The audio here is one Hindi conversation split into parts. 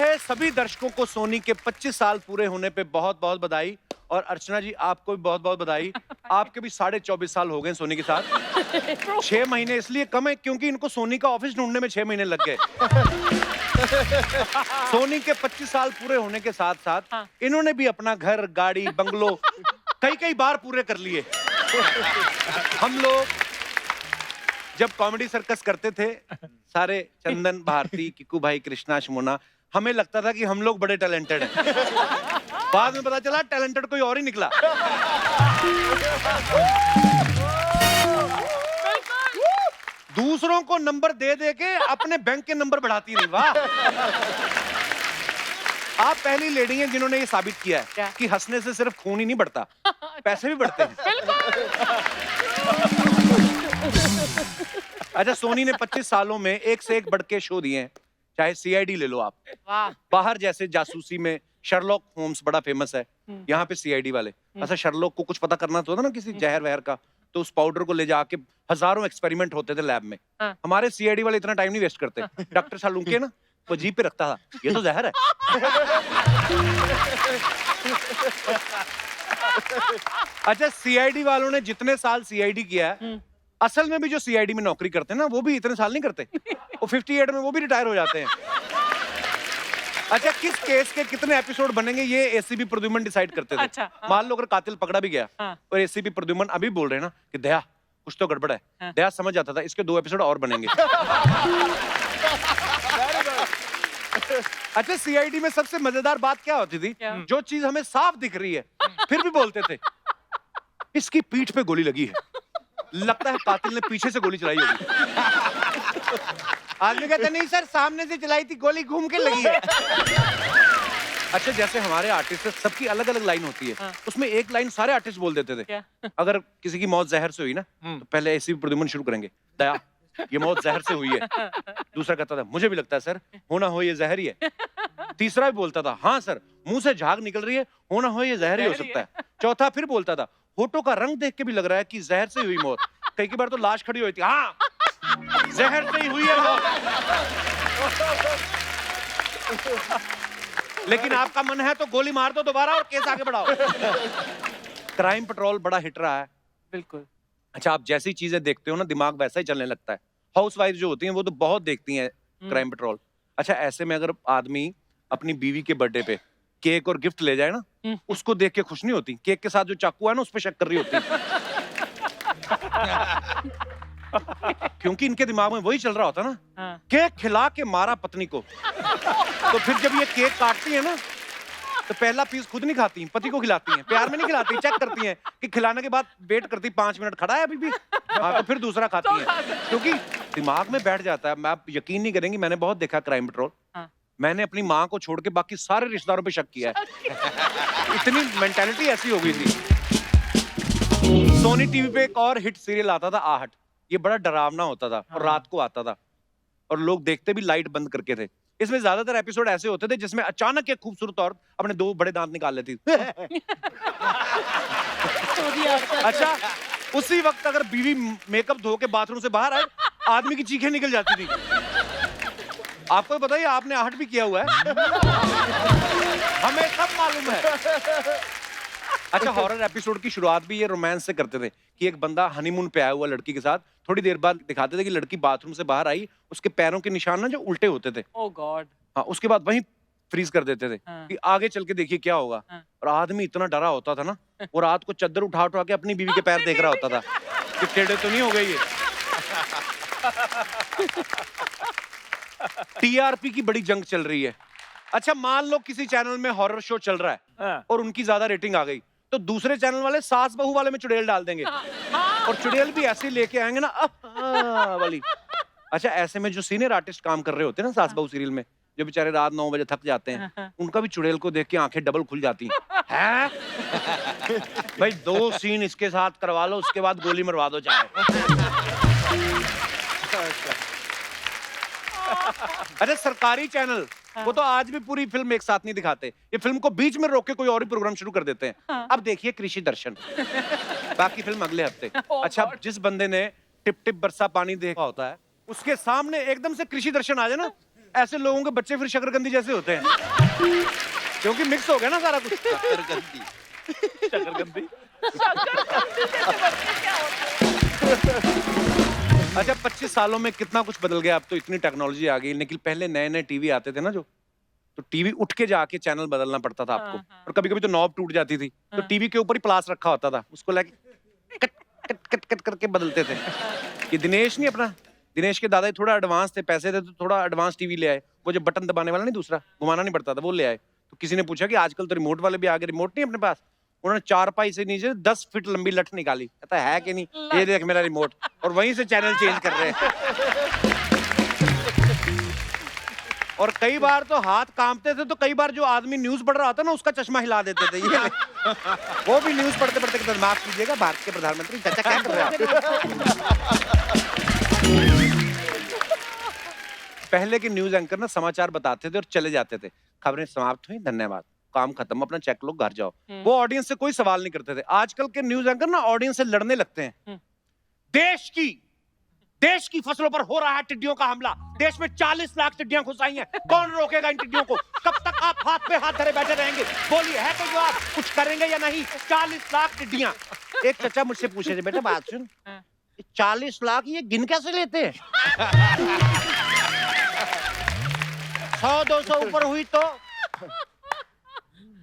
रहे सभी दर्शकों को सोनी के 25 साल पूरे होने पे बहुत बहुत बधाई। और अर्चना जी आपको भी बहुत बहुत बधाई। आपके भी 24.5 साल हो गए सोनी के साथ। 6 महीने इसलिए कम है क्योंकि इनको सोनी का ऑफिस ढूंढने में 6 महीने लग गए। सोनी के 25 साल पूरे होने के साथ साथ इन्होंने भी अपना घर, गाड़ी, बंगलो कई बार पूरे कर लिए। हम लोग जब कॉमेडी सर्कस करते थे, सारे चंदन, भारती, किकू भाई, कृष्णा, शमोना, हमें लगता था कि हम लोग बड़े टैलेंटेड हैं। बाद में पता चला टैलेंटेड कोई और ही निकला। दूसरों को नंबर दे दे के अपने बैंक के नंबर बढ़ाती नहीं। वाह, आप पहली लेडी हैं जिन्होंने ये साबित किया है कि हंसने से सिर्फ खून ही नहीं बढ़ता, पैसे भी बढ़ते हैं। अच्छा, सोनी ने 25 सालों में एक से एक बढ़ के शो दिए हैं। चाहे सीआईडी ले लो आप, बाहर जैसे जासूसी में शर्लॉक होम्स बड़ा फेमस है, यहाँ पे सीआईडी वाले। अच्छा, शर्लॉक को कुछ पता करना तो था ना किसी जहर वहर का, तो उस पाउडर को ले जाके हजारों एक्सपेरिमेंट होते थे लैब में। हमारे सीआईडी वाले इतना टाइम नहीं वेस्ट करते। डॉक्टर सालूके ना वो जीप पे रखता था, ये तो जहर है। अच्छा, सीआईडी वालों ने जितने साल सीआईडी किया है, असल में भी जो सीआईडी में नौकरी करते हैं ना, वो भी इतने साल नहीं करते। वो 58 में वो भी रिटायर हो जाते हैं। अच्छा, किस केस के कितने एपिसोड बनेंगे ये एसीपी प्रद्युमन डिसाइड करते थे। अच्छा, मान लो अगर कातिल पकड़ा भी गया और एसीपी प्रद्युमन अभी बोल रहे हैं ना कि दया कुछ तो गड़बड़ है, दया समझ जाता था इसके 2 एपिसोड और बनेंगे। अच्छा, सीआईडी में सबसे मजेदार बात क्या होती थी? जो चीज हमें साफ दिख रही है फिर भी बोलते थे इसकी पीठ पे गोली लगी है, लगता है कातिल ने पीछे से गोली चलाई होगी। आदमी कहते नहीं सर, सामने से चलाई थी गोली, घूम के लगी है। अच्छा, जैसे हमारे आर्टिस्ट सबकी अलग अलग लाइन होती है, उसमें एक लाइन सारे आर्टिस्ट बोल देते थे। अगर किसी की मौत जहर से हुई ना, तो पहले ऐसी प्रद्युमन शुरू करेंगे, दया ये मौत जहर से हुई है। दूसरा कहता था मुझे भी लगता है सर, होना हो ये जहर ही है। तीसरा भी बोलता था हाँ सर, मुंह से झाग निकल रही है, होना हो ये जहर ही हो सकता है। चौथा फिर बोलता था होठों का रंग देख के भी लग रहा है कि जहर से हुई मौत। कई बार तो लाश खड़ी हुई थी, हाँ जहर से ही हुई है मौत। लेकिन आपका मन है तो गोली मार दो दोबारा और केस आगे बढ़ाओ। क्राइम पेट्रोल बड़ा हिट रहा है। बिल्कुल। अच्छा, आप जैसी चीजें देखते हो ना, दिमाग वैसा ही चलने लगता है। हाउसवाइफ जो होती हैं वो तो बहुत देखती हैं क्राइम पेट्रोल। अच्छा, ऐसे में अगर आदमी अपनी बीवी के बर्थडे पे केक और गिफ्ट ले जाए ना, उसको देख के खुश नहीं होती। केक के साथ जो चाकू है ना, उस पे शक कर रही होती। क्योंकि इनके दिमाग में वही चल रहा होता ना, केक खिला के मारा पत्नी को। तो फिर जब ये केक काटती है ना, तो पहला पीस खुद नहीं खाती, पति को खिलाती हैं। प्यार में नहीं खिलाती, चेक करती हैं कि खिलाने के बाद वेट करती 5 मिनट खड़ा है अभी भी, हाँ, तो फिर दूसरा खाती हैं, क्योंकि दिमाग में बैठ जाता है। मैं, आप यकीन नहीं करेंगी, मैंने बहुत देखा क्राइम पेट्रोल। मैंने अपनी माँ को छोड़ के बाकी सारे रिश्तेदारों पे शक किया है। इतनी मेंटालिटी ऐसी हो गई थी। सोनी टीवी पे एक और हिट सीरियल आता था, आहट। ये बड़ा डरावना होता था और रात को आता था और लोग देखते भी लाइट बंद करके थे। इसमें ज्यादातर एपिसोड ऐसे होते थे जिसमें अचानक एक खूबसूरत औरत अपने 2 बड़े दांत निकाल लेती। अच्छा, उसी वक्त अगर बीवी मेकअप धो के बाथरूम से बाहर आए, आदमी की चीखें निकल जाती थी। आपको बताइए, आपने आहट भी किया हुआ है। हमें सब मालूम है। अच्छा, हॉरर एपिसोड की शुरुआत भी ये रोमांस से करते थे कि एक बंदा हनीमून पे आया हुआ लड़की के साथ, थोड़ी देर बाद दिखाते थे कि लड़की बाथरूम से बाहर आई, उसके पैरों के निशान ना जो उल्टे होते थे। ओह गॉड। हाँ, उसके बाद वहीं फ्रीज कर देते थे कि आगे चल के देखिए क्या होगा। और आदमी इतना डरा होता था ना, वो रात को चद्दर उठा उठा के अपनी बीवी के पैर देख रहा होता था कि टेढ़े तो नहीं हो गए ये। टीआरपी की बड़ी जंग चल रही है। अच्छा, मान लो किसी चैनल में हॉरर शो चल रहा है और उनकी ज्यादा रेटिंग आ गई, तो दूसरे चैनल वाले सास बहू वाले में चुड़ैल डाल देंगे और चुड़ैल भी ऐसे लेके आएंगे ना वाली। अच्छा, ऐसे में जो सीनियर आर्टिस्ट काम कर रहे होते हैं ना सास बहू सीरियल में, जो बेचारे रात 9 बजे थक जाते हैं, उनका भी चुड़ैल को देख के आंखें डबल खुल जाती हैं। भाई 2 सीन इसके साथ करवा लो, उसके बाद गोली मरवा दो चाहे। अच्छा, सरकारी चैनल वो तो आज भी पूरी फिल्म एक साथ नहीं दिखाते। ये फिल्म को बीच में रोक के कोई और ही प्रोग्राम शुरू कर देते हैं। अब देखिए कृषि दर्शन, बाकी फिल्म अगले हफ्ते। अच्छा, जिस बंदे ने टिप टिप बरसा पानी देखा होता है, उसके सामने एकदम से कृषि दर्शन आ जाए ना, ऐसे लोगों के बच्चे फिर शकरकंदी जैसे होते हैं, क्योंकि मिक्स हो गया ना सारा कुछ। शकरकंदी शकरकंदी जैसे बच्चे क्या होते हैं? अच्छा, 25 सालों में कितना कुछ बदल गया। अब तो इतनी टेक्नोलॉजी आ गई, लेकिन पहले नए नए टीवी आते थे ना जो, तो टीवी उठ के जाके चैनल बदलना पड़ता था आपको। और कभी कभी तो नॉब टूट जाती थी, तो टीवी के ऊपर ही प्लास रखा होता था, उसको लेके कट कट कट कट करके बदलते थे। ये दिनेश नहीं अपना, दिनेश के दादा थोड़ा एडवांस थे, पैसे थे, तो थोड़ा एडवांस टीवी ले आए। वो जो बटन दबाने वाला नहीं, दूसरा घुमाना नहीं पड़ता था, वो ले आए। तो किसी ने पूछा कि आजकल तो रिमोट वाले भी आ गए, रिमोट नहीं अपने पास। उन्होंने 4 पाई से नीचे 10 फीट लंबी लठ निकाली, कहता है कि नहीं, ये देख मेरा रिमोट, और वहीं से चैनल चेंज कर रहे हैं। और कई बार तो हाथ कांपते थे, तो कई बार जो आदमी न्यूज पढ़ रहा था ना, उसका चश्मा हिला देते थे ये। वो भी न्यूज पढ़ते पढ़ते कहते, माफ कीजिएगा भारत के प्रधानमंत्री, चाचा क्या कर रहे हैं? पहले के न्यूज एंकर ना समाचार बताते थे और चले जाते थे, खबरें समाप्त हुई, धन्यवाद, काम खत्म, अपना चेक लो, घर जाओ। वो ऑडियंस से कोई सवाल नहीं करते थे। आजकल के न्यूज एंकर ना ऑडियंस से लड़ने लगते हैं। देश की फसलों पर हो रहा है टिड्डियों का हमला, देश में 40 लाख टिड्डियां घुस आई हैं, कौन रोकेगा इन टिड्डियों को? कब तक आप हाथ पे हाथ धरे बैठे रहेंगे? बोलिए, है कोई जवाब? कुछ करेंगे या नहीं? 40 लाख टिड्डियां। एक चाचा मुझसे पूछे थे, बेटा बात सुन, 40 लाख ये गिन कैसे लेते हैं? 100-200 ऊपर हुई तो।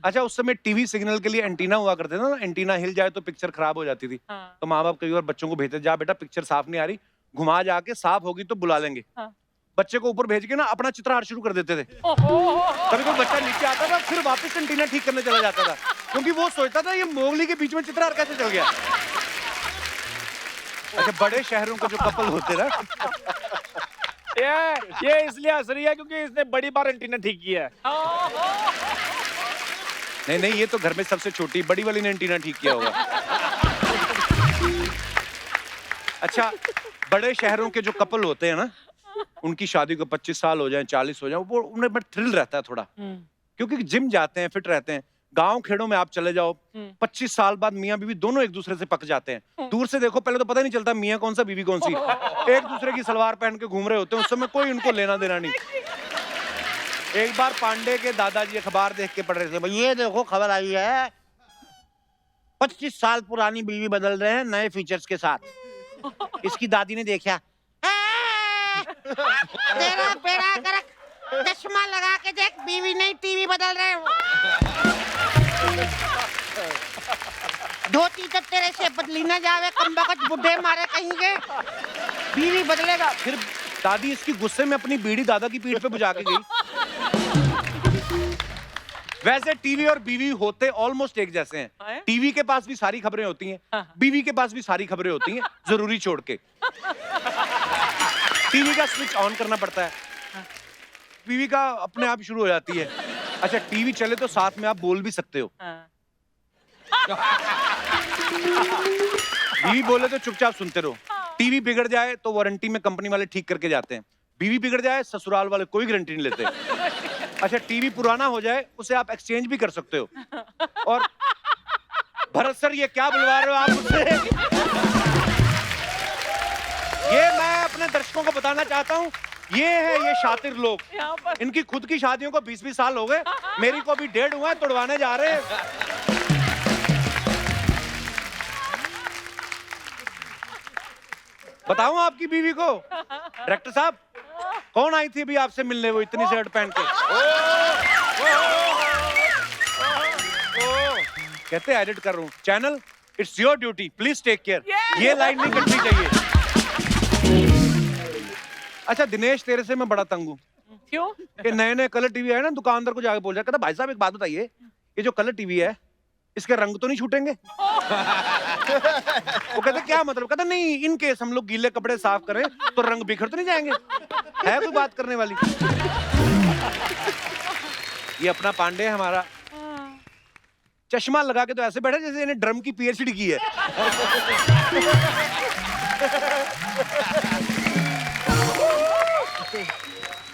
अच्छा, उस समय टीवी सिग्नल के लिए एंटीना हुआ करते थे ना, एंटीना हिल जाए तो पिक्चर खराब हो जाती थी। तो माँ बाप कई बार बच्चों को भेजते, जा बेटा पिक्चर साफ नहीं आ रही, घुमा जाके, साफ होगी तो बुला लेंगे। बच्चे को ऊपर भेज के ना अपना चित्रहार शुरू कर देते थे। कभी कोई बच्चा नीचे आता था, फिर वापस एंटीना ठीक करने चला जाता था, क्योंकि वो सोचता था ये मोगली के बीच में चित्रहार कैसे चल गया। अच्छा, बड़े शहरों के जो कपल होते ना, ये इसलिए हंस रही है क्योंकि इसने बड़ी बार एंटीना ठीक किया है। नहीं, ये तो घर में सबसे छोटी, बड़ी वाली ने एंटीना ठीक किया होगा। अच्छा, बड़े शहरों के जो कपल होते हैं ना, उनकी शादी को 25 साल हो जाए, 40 हो जाए, वो उन्हें बड़ा थ्रिल रहता है थोड़ा, क्योंकि जिम जाते हैं, फिट रहते हैं। गांव खेड़ों में आप चले जाओ, 25 साल बाद मियाँ बीवी दोनों एक दूसरे से पक जाते हैं। दूर से देखो, पहले तो पता नहीं चलता मियाँ कौन सा बीवी कौन सी, एक दूसरे की सलवार पहन के घूम रहे होते हैं, उस समय कोई उनको लेना देना नहीं। एक बार पांडे के दादाजी अखबार देख के पढ़ रहे थे, भाई ये देखो खबर आई है, 25 साल पुरानी बीवी बदल रहे हैं नए फीचर्स के साथ। इसकी दादी ने देखा, तेरा बेड़ा गर्क, चश्मा लगा के देख, बीवी नहीं टीवी बदल रहे हो। धोती तो तेरे से बदली ना जावे, कमबख्त बुढ़े मारे कहीं के, बीवी बदलेगा। फिर दादी इसकी गुस्से में अपनी बीड़ी दादा की पीठ पे बुझा के गई। वैसे टीवी और बीवी होते ऑलमोस्ट एक जैसे हैं। टीवी के पास भी सारी खबरें होती हैं, बीवी के पास भी सारी खबरें होती हैं, जरूरी छोड़ के। टीवी का स्विच ऑन करना पड़ता है, बीवी का अपने आप शुरू हो जाती है। अच्छा, टीवी चले तो साथ में आप बोल भी सकते हो। बीवी बोले तो चुपचाप सुनते रहो। टीवी बिगड़ जाए तो वारंटी में कंपनी वाले ठीक करके जाते हैं, बीवी बिगड़ जाए ससुराल वाले कोई गारंटी नहीं लेते। अच्छा, टीवी पुराना हो जाए उसे आप एक्सचेंज भी कर सकते हो। और भरत सर, ये क्या बुलवा रहे हो आप मुझसे? ये मैं अपने दर्शकों को बताना चाहता हूँ, ये है ये शातिर लोग, इनकी खुद की शादियों को 20-20 साल हो गए, मेरी को भी 1.5 हुआ है, तुड़वाने जा रहे हैं। बताऊं आपकी बीवी को, डायरेक्टर साहब, कौन आई थी अभी आपसे मिलने, वो इतनी शर्ट पहन के? कहते एडिट कर रहा हूं channel, it's your duty, please take care. ये लाइन नहीं कटनी चाहिए। अच्छा दिनेश, तेरे से मैं बड़ा तंग हूँ। क्यों? ये नए कलर टीवी है ना, दुकानदार को जाके बोल जाए, कहता भाई साहब एक बात बताइए, ये जो कलर टीवी है इसके रंग तो नहीं छूटेंगे? वो कहते क्या मतलब? कहता नहीं, इन केस हम लोग गीले कपड़े साफ करें तो रंग बिखर तो नहीं जाएंगे? है कोई बात करने वाली? ये अपना पांडे है हमारा, चश्मा लगा के तो ऐसे बैठा जैसे इन्हें ड्रम की पीएचडी की है।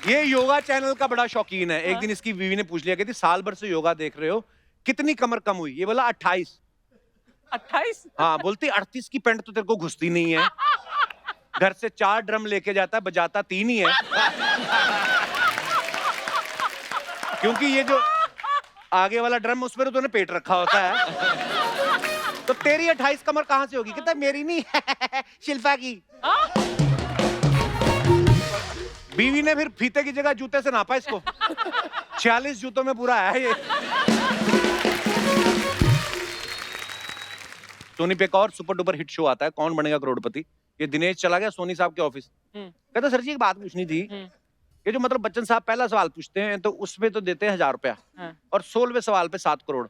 ये योगा चैनल का बड़ा शौकीन है। एक दिन इसकी बीवी ने पूछ लिया, कहती साल भर से योगा देख रहे हो, कितनी कमर कम हुई? ये बोला 28। 28? हाँ, बोलती 38 की पैंट तो तेरे को घुसती नहीं है, घर से 4 ड्रम लेके जाता है, बजाता 3 ही है। क्योंकि ये जो आगे वाला ड्रम उस पर तो तूने पेट रखा होता है। तो तेरी 28 कमर कहाँ से होगी? कहता है मेरी नहीं शिल्पा की। बीवी ने फिर फीते की जगह जूते से नापा इसको। 46 जूतों में पूरा है ये। सोनी पे एक और सुपर डुपर हिट शो आता है, कौन बनेगा करोड़पति। ये दिनेश चला गया सोनी साहब के ऑफिस। कहता सर जी एक बात पूछनी थी, ये जो मतलब बच्चन साहब पहला सवाल पूछते हैं तो उसमें तो देते हैं 1000 रुपया और 16वें सवाल पे 7 करोड़।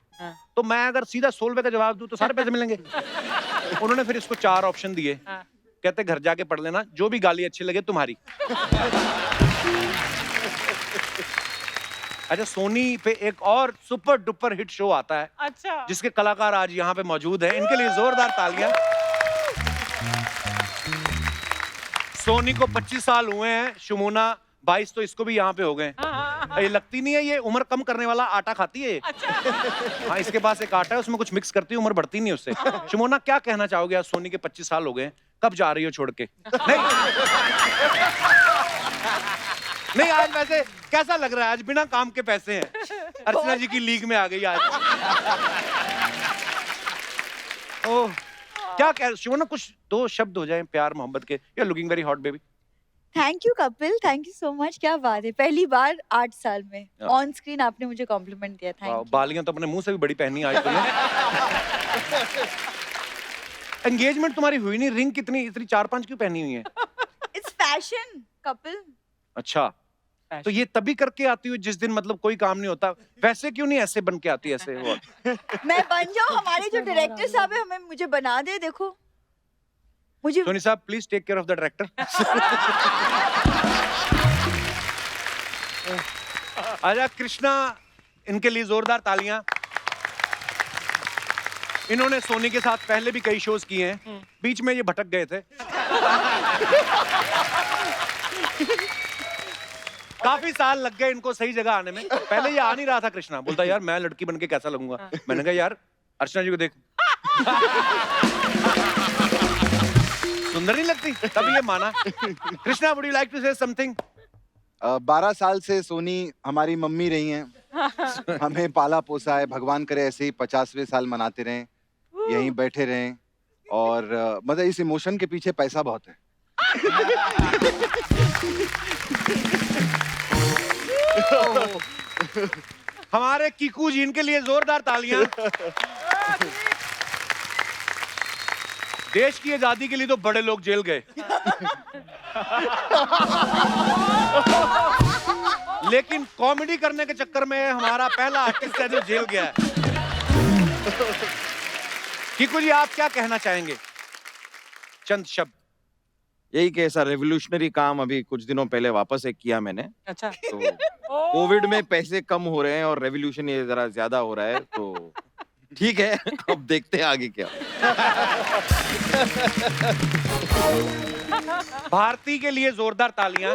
तो मैं अगर सीधा 16वें का जवाब दूं तो सारे पैसे मिलेंगे। उन्होंने फिर इसको 4 ऑप्शन दिए। कहते घर जाके पढ़ लेना, जो भी गाली अच्छी लगे तुम्हारी। अच्छा, सोनी पे एक और सुपर डुपर हिट शो आता है, अच्छा, जिसके कलाकार आज यहाँ पे मौजूद हैं। इनके लिए जोरदार तालियां। सोनी को 25 साल हुए हैं, शमूना 22 तो इसको भी यहाँ पे हो गए। ये लगती नहीं है ये उम्र कम करने वाला आटा खाती है। अच्छा। हाँ, इसके पास एक आटा है, उसमें कुछ मिक्स करती है, उम्र बढ़ती नहीं उससे। शमूना क्या कहना चाहोगे? आज सोनी के 25 साल हो गए, कब जा रही हो छोड़ के? नहीं नहीं, आज वैसे कैसा लग रहा है? आज बिना काम के पैसे हैं। अर्चना जी की लीग में आ गई आज। ओह, क्या कह शमूना, कुछ 2 शब्द हो जाएं प्यार मोहब्बत के। You are looking very hot baby. Thank you Kapil, thank you so much. क्या बात है, पहली बार 8 साल में ऑन स्क्रीन आपने मुझे कॉम्प्लीमेंट दिया। Thank you. बालियां तो अपने मुंह से भी बड़ी पहनी आज तुमने। एंगेजमेंट तुम्हारी हुई नहीं, रिंग कितनी इतनी 4-5 क्यों पहनी हुई है? It's fashion Kapil. अच्छा, तो ये तभी करके आती हो जिस दिन मतलब कोई काम नहीं होता। वैसे क्यों नहीं ऐसे बन के आती ऐसे? वो मैं बन जाऊं, हमारे जो डायरेक्टर साहब है हमें मुझे बना दे। देखो मुझे सोनी साहब please take care of the director. आजा कृष्णा, इनके लिए जोरदार तालियां। इन्होंने सोनी के साथ पहले भी कई शोज किए हैं, बीच में ये भटक गए थे। काफी साल लग गए इनको सही जगह आने में। पहले ये आ नहीं रहा था कृष्णा, बोलता यार मैं लड़की बन के कैसा लगूंगा। मैंने कहा यार अर्चना जी को देख, सुंदर नहीं लगती? तब ये माना। Krishna, would you like to say something? 12 साल से सोनी हमारी मम्मी रही हैं। हमें पाला पोसा है, भगवान करे ऐसे ही 50वें साल मनाते रहें, यहीं बैठे रहें। और मतलब इस इमोशन के पीछे पैसा बहुत है। हमारे कीकू जी, इनके लिए जोरदार तालियां। देश की आजादी के लिए तो बड़े लोग जेल गए, लेकिन कॉमेडी करने के चक्कर में हमारा पहला आर्टिस्ट है जो जेल गया है। कीकू जी, आप क्या कहना चाहेंगे? चंद शब्द। यही कि ऐसा रेवोल्यूशनरी काम अभी कुछ दिनों पहले वापस एक किया मैंने। अच्छा। तो कोविड में पैसे कम हो रहे हैं और रेवोल्यूशन ये जरा ज्यादा हो रहा है, तो ठीक है, अब देखते हैं आगे क्या। भारती के लिए जोरदार तालियां।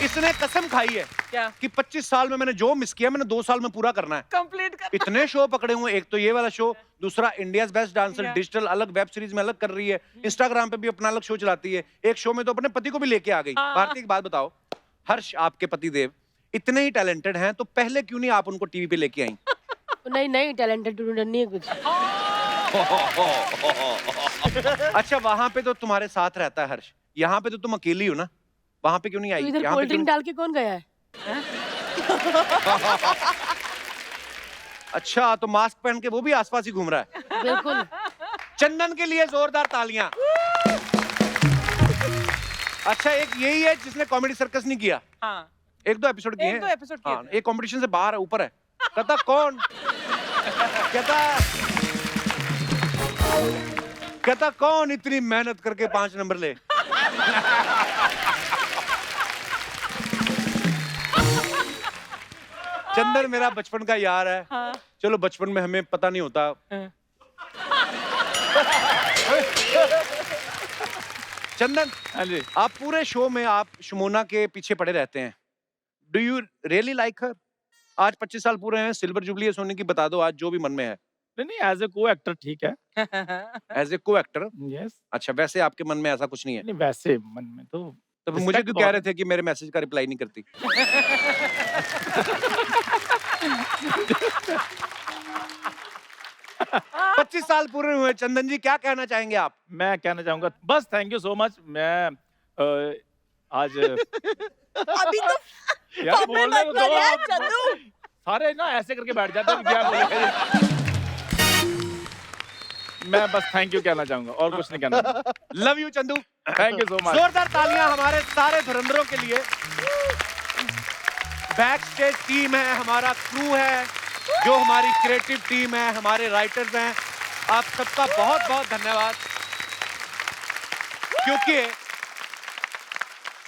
इसने कसम खाई है क्या? कि 25 साल में मैंने जो मिस किया मैंने 2 साल में पूरा करना है। कंप्लीट कर। इतने शो पकड़े हुए, एक तो ये वाला शो, दूसरा India's best dancer Yeah. Digital अलग वेब सीरीज में अलग कर रही है, इंस्टाग्राम पे भी अपना अलग शो चलाती है, एक शो में तो अपने पति को भी लेके आ गई। हाँ। भारती, एक बात बताओ, हर्ष आपके पति देव इतने ही टैलेंटेड हैं, तो पहले क्यों नहीं आप उनको टीवी पे लेके आई? नहीं नहीं, टैलेंटेड नहीं है कुछ। अच्छा, वहां पे तो तुम्हारे साथ रहता है हर्ष, यहाँ पे तो तुम अकेली हो ना, वहां पे क्यों नहीं आई? तो इधर यहाँ पे कोल्ड ड्रिंक क्यों... डाल के कौन गया है? अच्छा, तो मास्क पहन के वो भी आसपास ही घूम रहा है। बिल्कुल। चंदन के लिए जोरदार तालियां। अच्छा, एक यही है जिसने कॉमेडी सर्कस नहीं किया। हाँ, 1-2 एपिसोड किए हैं। 1-2 एपिसोड किए हाँ, थे। एक कंपटीशन से बाहर है, ऊपर है। कहता कौन? कहता कौन इतनी मेहनत करके 5 नंबर ले? चंदन मेरा बचपन का यार है। हाँ। चलो, बचपन में हमें पता नहीं होता। हाँ। चंदन, हाँ जी। आप पूरे शो में आप शमूना के पीछे पड़े रहते हैं। डू यू रियली लाइक हर? आज 25 साल पूरे हैं, सिल्वर जुबली है सोनी की, बता दो आज जो भी मन में है। नहीं, एज ए को एक्टर ठीक है। एज ए को एक्टर। यस। अच्छा, वैसे आपके मन में ऐसा कुछ नहीं है? नहीं, वैसे मन में तो तो फिर मुझे क्यों कह रहे थे कि मेरे मैसेज का रिप्लाई नहीं करती? 25 साल पूरे हुए, चंदन जी क्या कहना चाहेंगे आप? मैं कहना चाहूंगा बस थैंक यू सो मच। मैं आज अभी तो यार बोलने को दो यार, आप। चंदू। सारे ना ऐसे करके बैठ जाते हैं कि क्या बोलेंगे। मैं बस थैंक यू कहना चाहूंगा और कुछ नहीं कहना। Love you Chandu. Thank you so much. जोरदार तालियां हमारे सारे धुरंधरों के लिए। बैक स्टेज टीम है, हमारा क्रू है, जो हमारी क्रिएटिव टीम है, हमारे राइटर्स हैं, आप सबका बहुत बहुत धन्यवाद। क्योंकि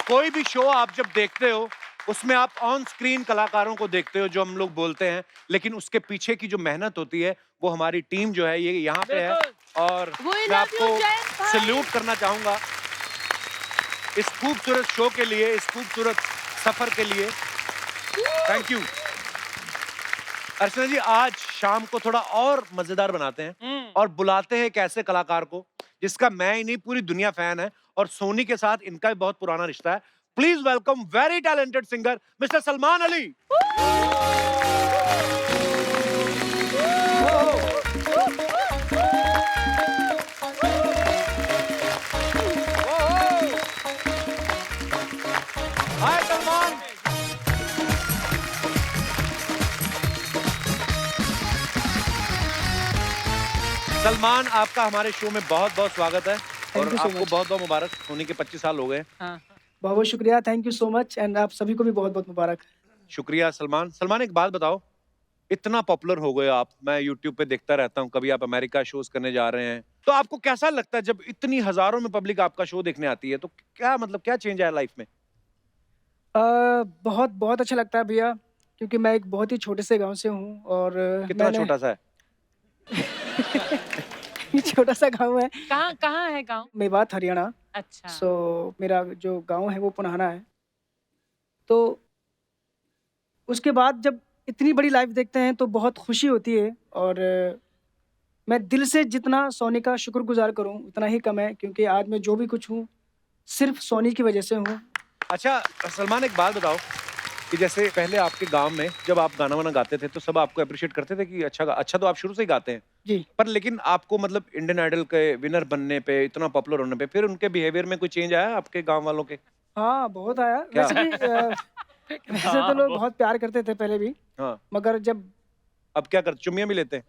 कोई भी शो आप जब देखते हो उसमें आप ऑन स्क्रीन कलाकारों को देखते हो जो हम लोग बोलते हैं, लेकिन उसके पीछे की जो मेहनत होती है वो हमारी टीम जो है ये यहाँ पे है, और मैं आपको सैल्यूट करना चाहूंगा इस खूबसूरत शो के लिए, इस खूबसूरत सफर के लिए। Thank you. अर्चना जी, आज शाम को थोड़ा और मजेदार बनाते हैं और बुलाते हैं एक ऐसे कलाकार को जिसका मैं ही नहीं पूरी दुनिया फैन है, और सोनी के साथ इनका भी बहुत पुराना रिश्ता है। Please welcome very talented singer mister Salman Ali. Hi Salman. Salman, आपका हमारे शो में बहुत बहुत स्वागत है और आपको बहुत बहुत मुबारक। सोनी के 25 साल हो गए। हाँ। बहुत बहुत शुक्रिया, thank you so much, and आप सभी को भी बहुत बहुत मुबारक। शुक्रिया सलमान। सलमान, एक बात बताओ, इतना पॉपुलर हो गए आप, मैं यूट्यूब पे देखता रहता हूँ, कभी आप अमेरिका शोज करने जा रहे हैं, तो आपको कैसा लगता है जब इतनी हजारों में पब्लिक आपका शो देखने आती है? तो क्या मतलब क्या चेंज आया लाइफ में? बहुत बहुत अच्छा लगता है भैया, क्योंकि मैं एक बहुत ही छोटे से गांव से हूँ। और कितना छोटा सा है? छोटा सा गांव है। कहाँ है गाँव? मेवात हरियाणा। अच्छा। सो मेरा जो गांव है वो पुनाहना है। तो उसके बाद जब इतनी बड़ी लाइफ देखते हैं तो बहुत खुशी होती है, और मैं दिल से जितना सोनी का शुक्रगुजार करूं उतना ही कम है, क्योंकि आज मैं जो भी कुछ हूँ सिर्फ सोनी की वजह से हूँ। अच्छा सलमान, एक बात बताओ कि जैसे पहले आपके गांव में जब आप गाना वाना गाते थे तो सब आपको अप्रिशिएट करते थे कि अच्छा तो आप शुरू से ही गाते हैं जी, पर लेकिन आपको मतलब इंडियन आइडल के विनर बनने पे, इतना पॉपुलर होने पे, फिर उनके बिहेवियर में कोई चेंज आया आपके गांव वालों के? हाँ बहुत आया। क्या? वैसे भी वैसे तो लोग बहुत प्यार करते थे पहले भी, हाँ। मगर जब अब क्या करते, चुम्मियां भी लेते हैं?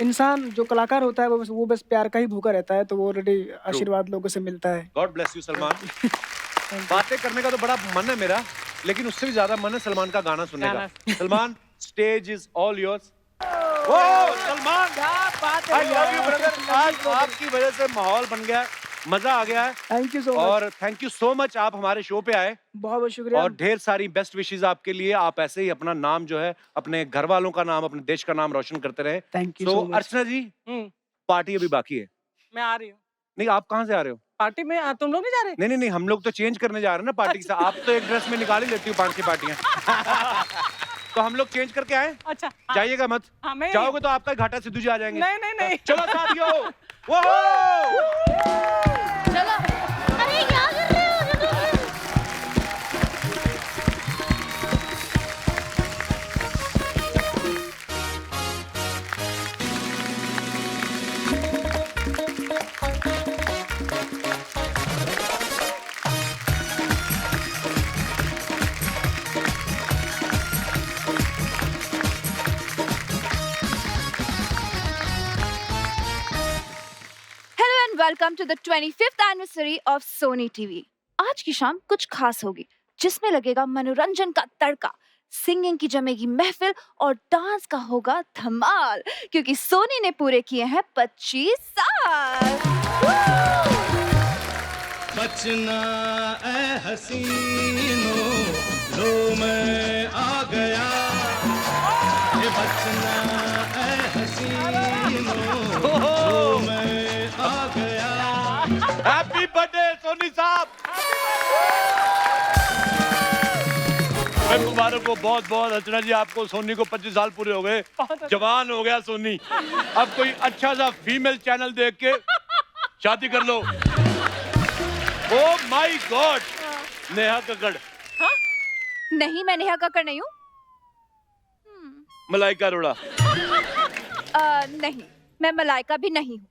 इंसान जो कलाकार होता है वो बस प्यार का ही भूखा रहता है, तो वो ऑलरेडी आशीर्वाद लोगों से मिलता है। God bless you Salman. बातें करने का तो बड़ा मन है मेरा, लेकिन उससे भी ज्यादा मन है सलमान का गाना सुनने का। Salman, stage is all yours. Salman, I love you brother. आज आपकी वजह से माहौल बन गया, मजा आ गया है। थैंक यू सो मच, और थैंक यू सो मच, आप हमारे शो पे आए। बहुत बहुत शुक्रिया। और ढेर सारी बेस्ट विशेस आपके लिए। आप ऐसे ही अपना नाम जो है, अपने घर वालों का नाम, अपने देश का नाम रोशन करते रहे। थैंक यू तो सो मच। अर्चना जी, पार्टी अभी बाकी है। मैं आ रही हूँ नहीं, आप कहाँ से आ रहे हो? पार्टी में। तुम लोग नहीं जा रहे? नहीं, हम लोग तो चेंज करने जा रहे हैं ना पार्टी के साथ। आप तो एक ड्रेस में निकाल ही लेती हो 5-6 पार्टियां। तो हम लोग चेंज करके आए। अच्छा। जाइएगा मत। हाँ, मैं जाओगे तो आपका घाटा सिद्धू जी आ जाएंगे। नहीं। चलो साथियों, वो चलो। अरे क्या कर रहे हो? Hello and welcome to the 25th anniversary of Sony TV. आज की शाम कुछ खास होगी, जिसमें लगेगा मनोरंजन का तड़का, सिंगिंग की जमेगी महफिल और डांस का होगा धमाल, क्योंकि सोनी ने पूरे किए हैं 25 साल। बचना ऐ हसीनो, लो मैं आ गया। ये बचना ऐ हसीनो, लो मैं आ गया। हैप्पी बर्थडे सोनी साहब। मैं मुबारक हो बहुत बहुत। अर्चना जी, आपको सोनी को 25 साल पूरे हो गए, जवान हो गया सोनी। अब कोई अच्छा सा फीमेल चैनल देख के शादी कर लो। Oh my god, Neha Kakkar. नहीं, मैं नेहा कक्कड़ नहीं हूँ। मलाइका अरोड़ा। नहीं, मैं मलाइका भी नहीं हूँ।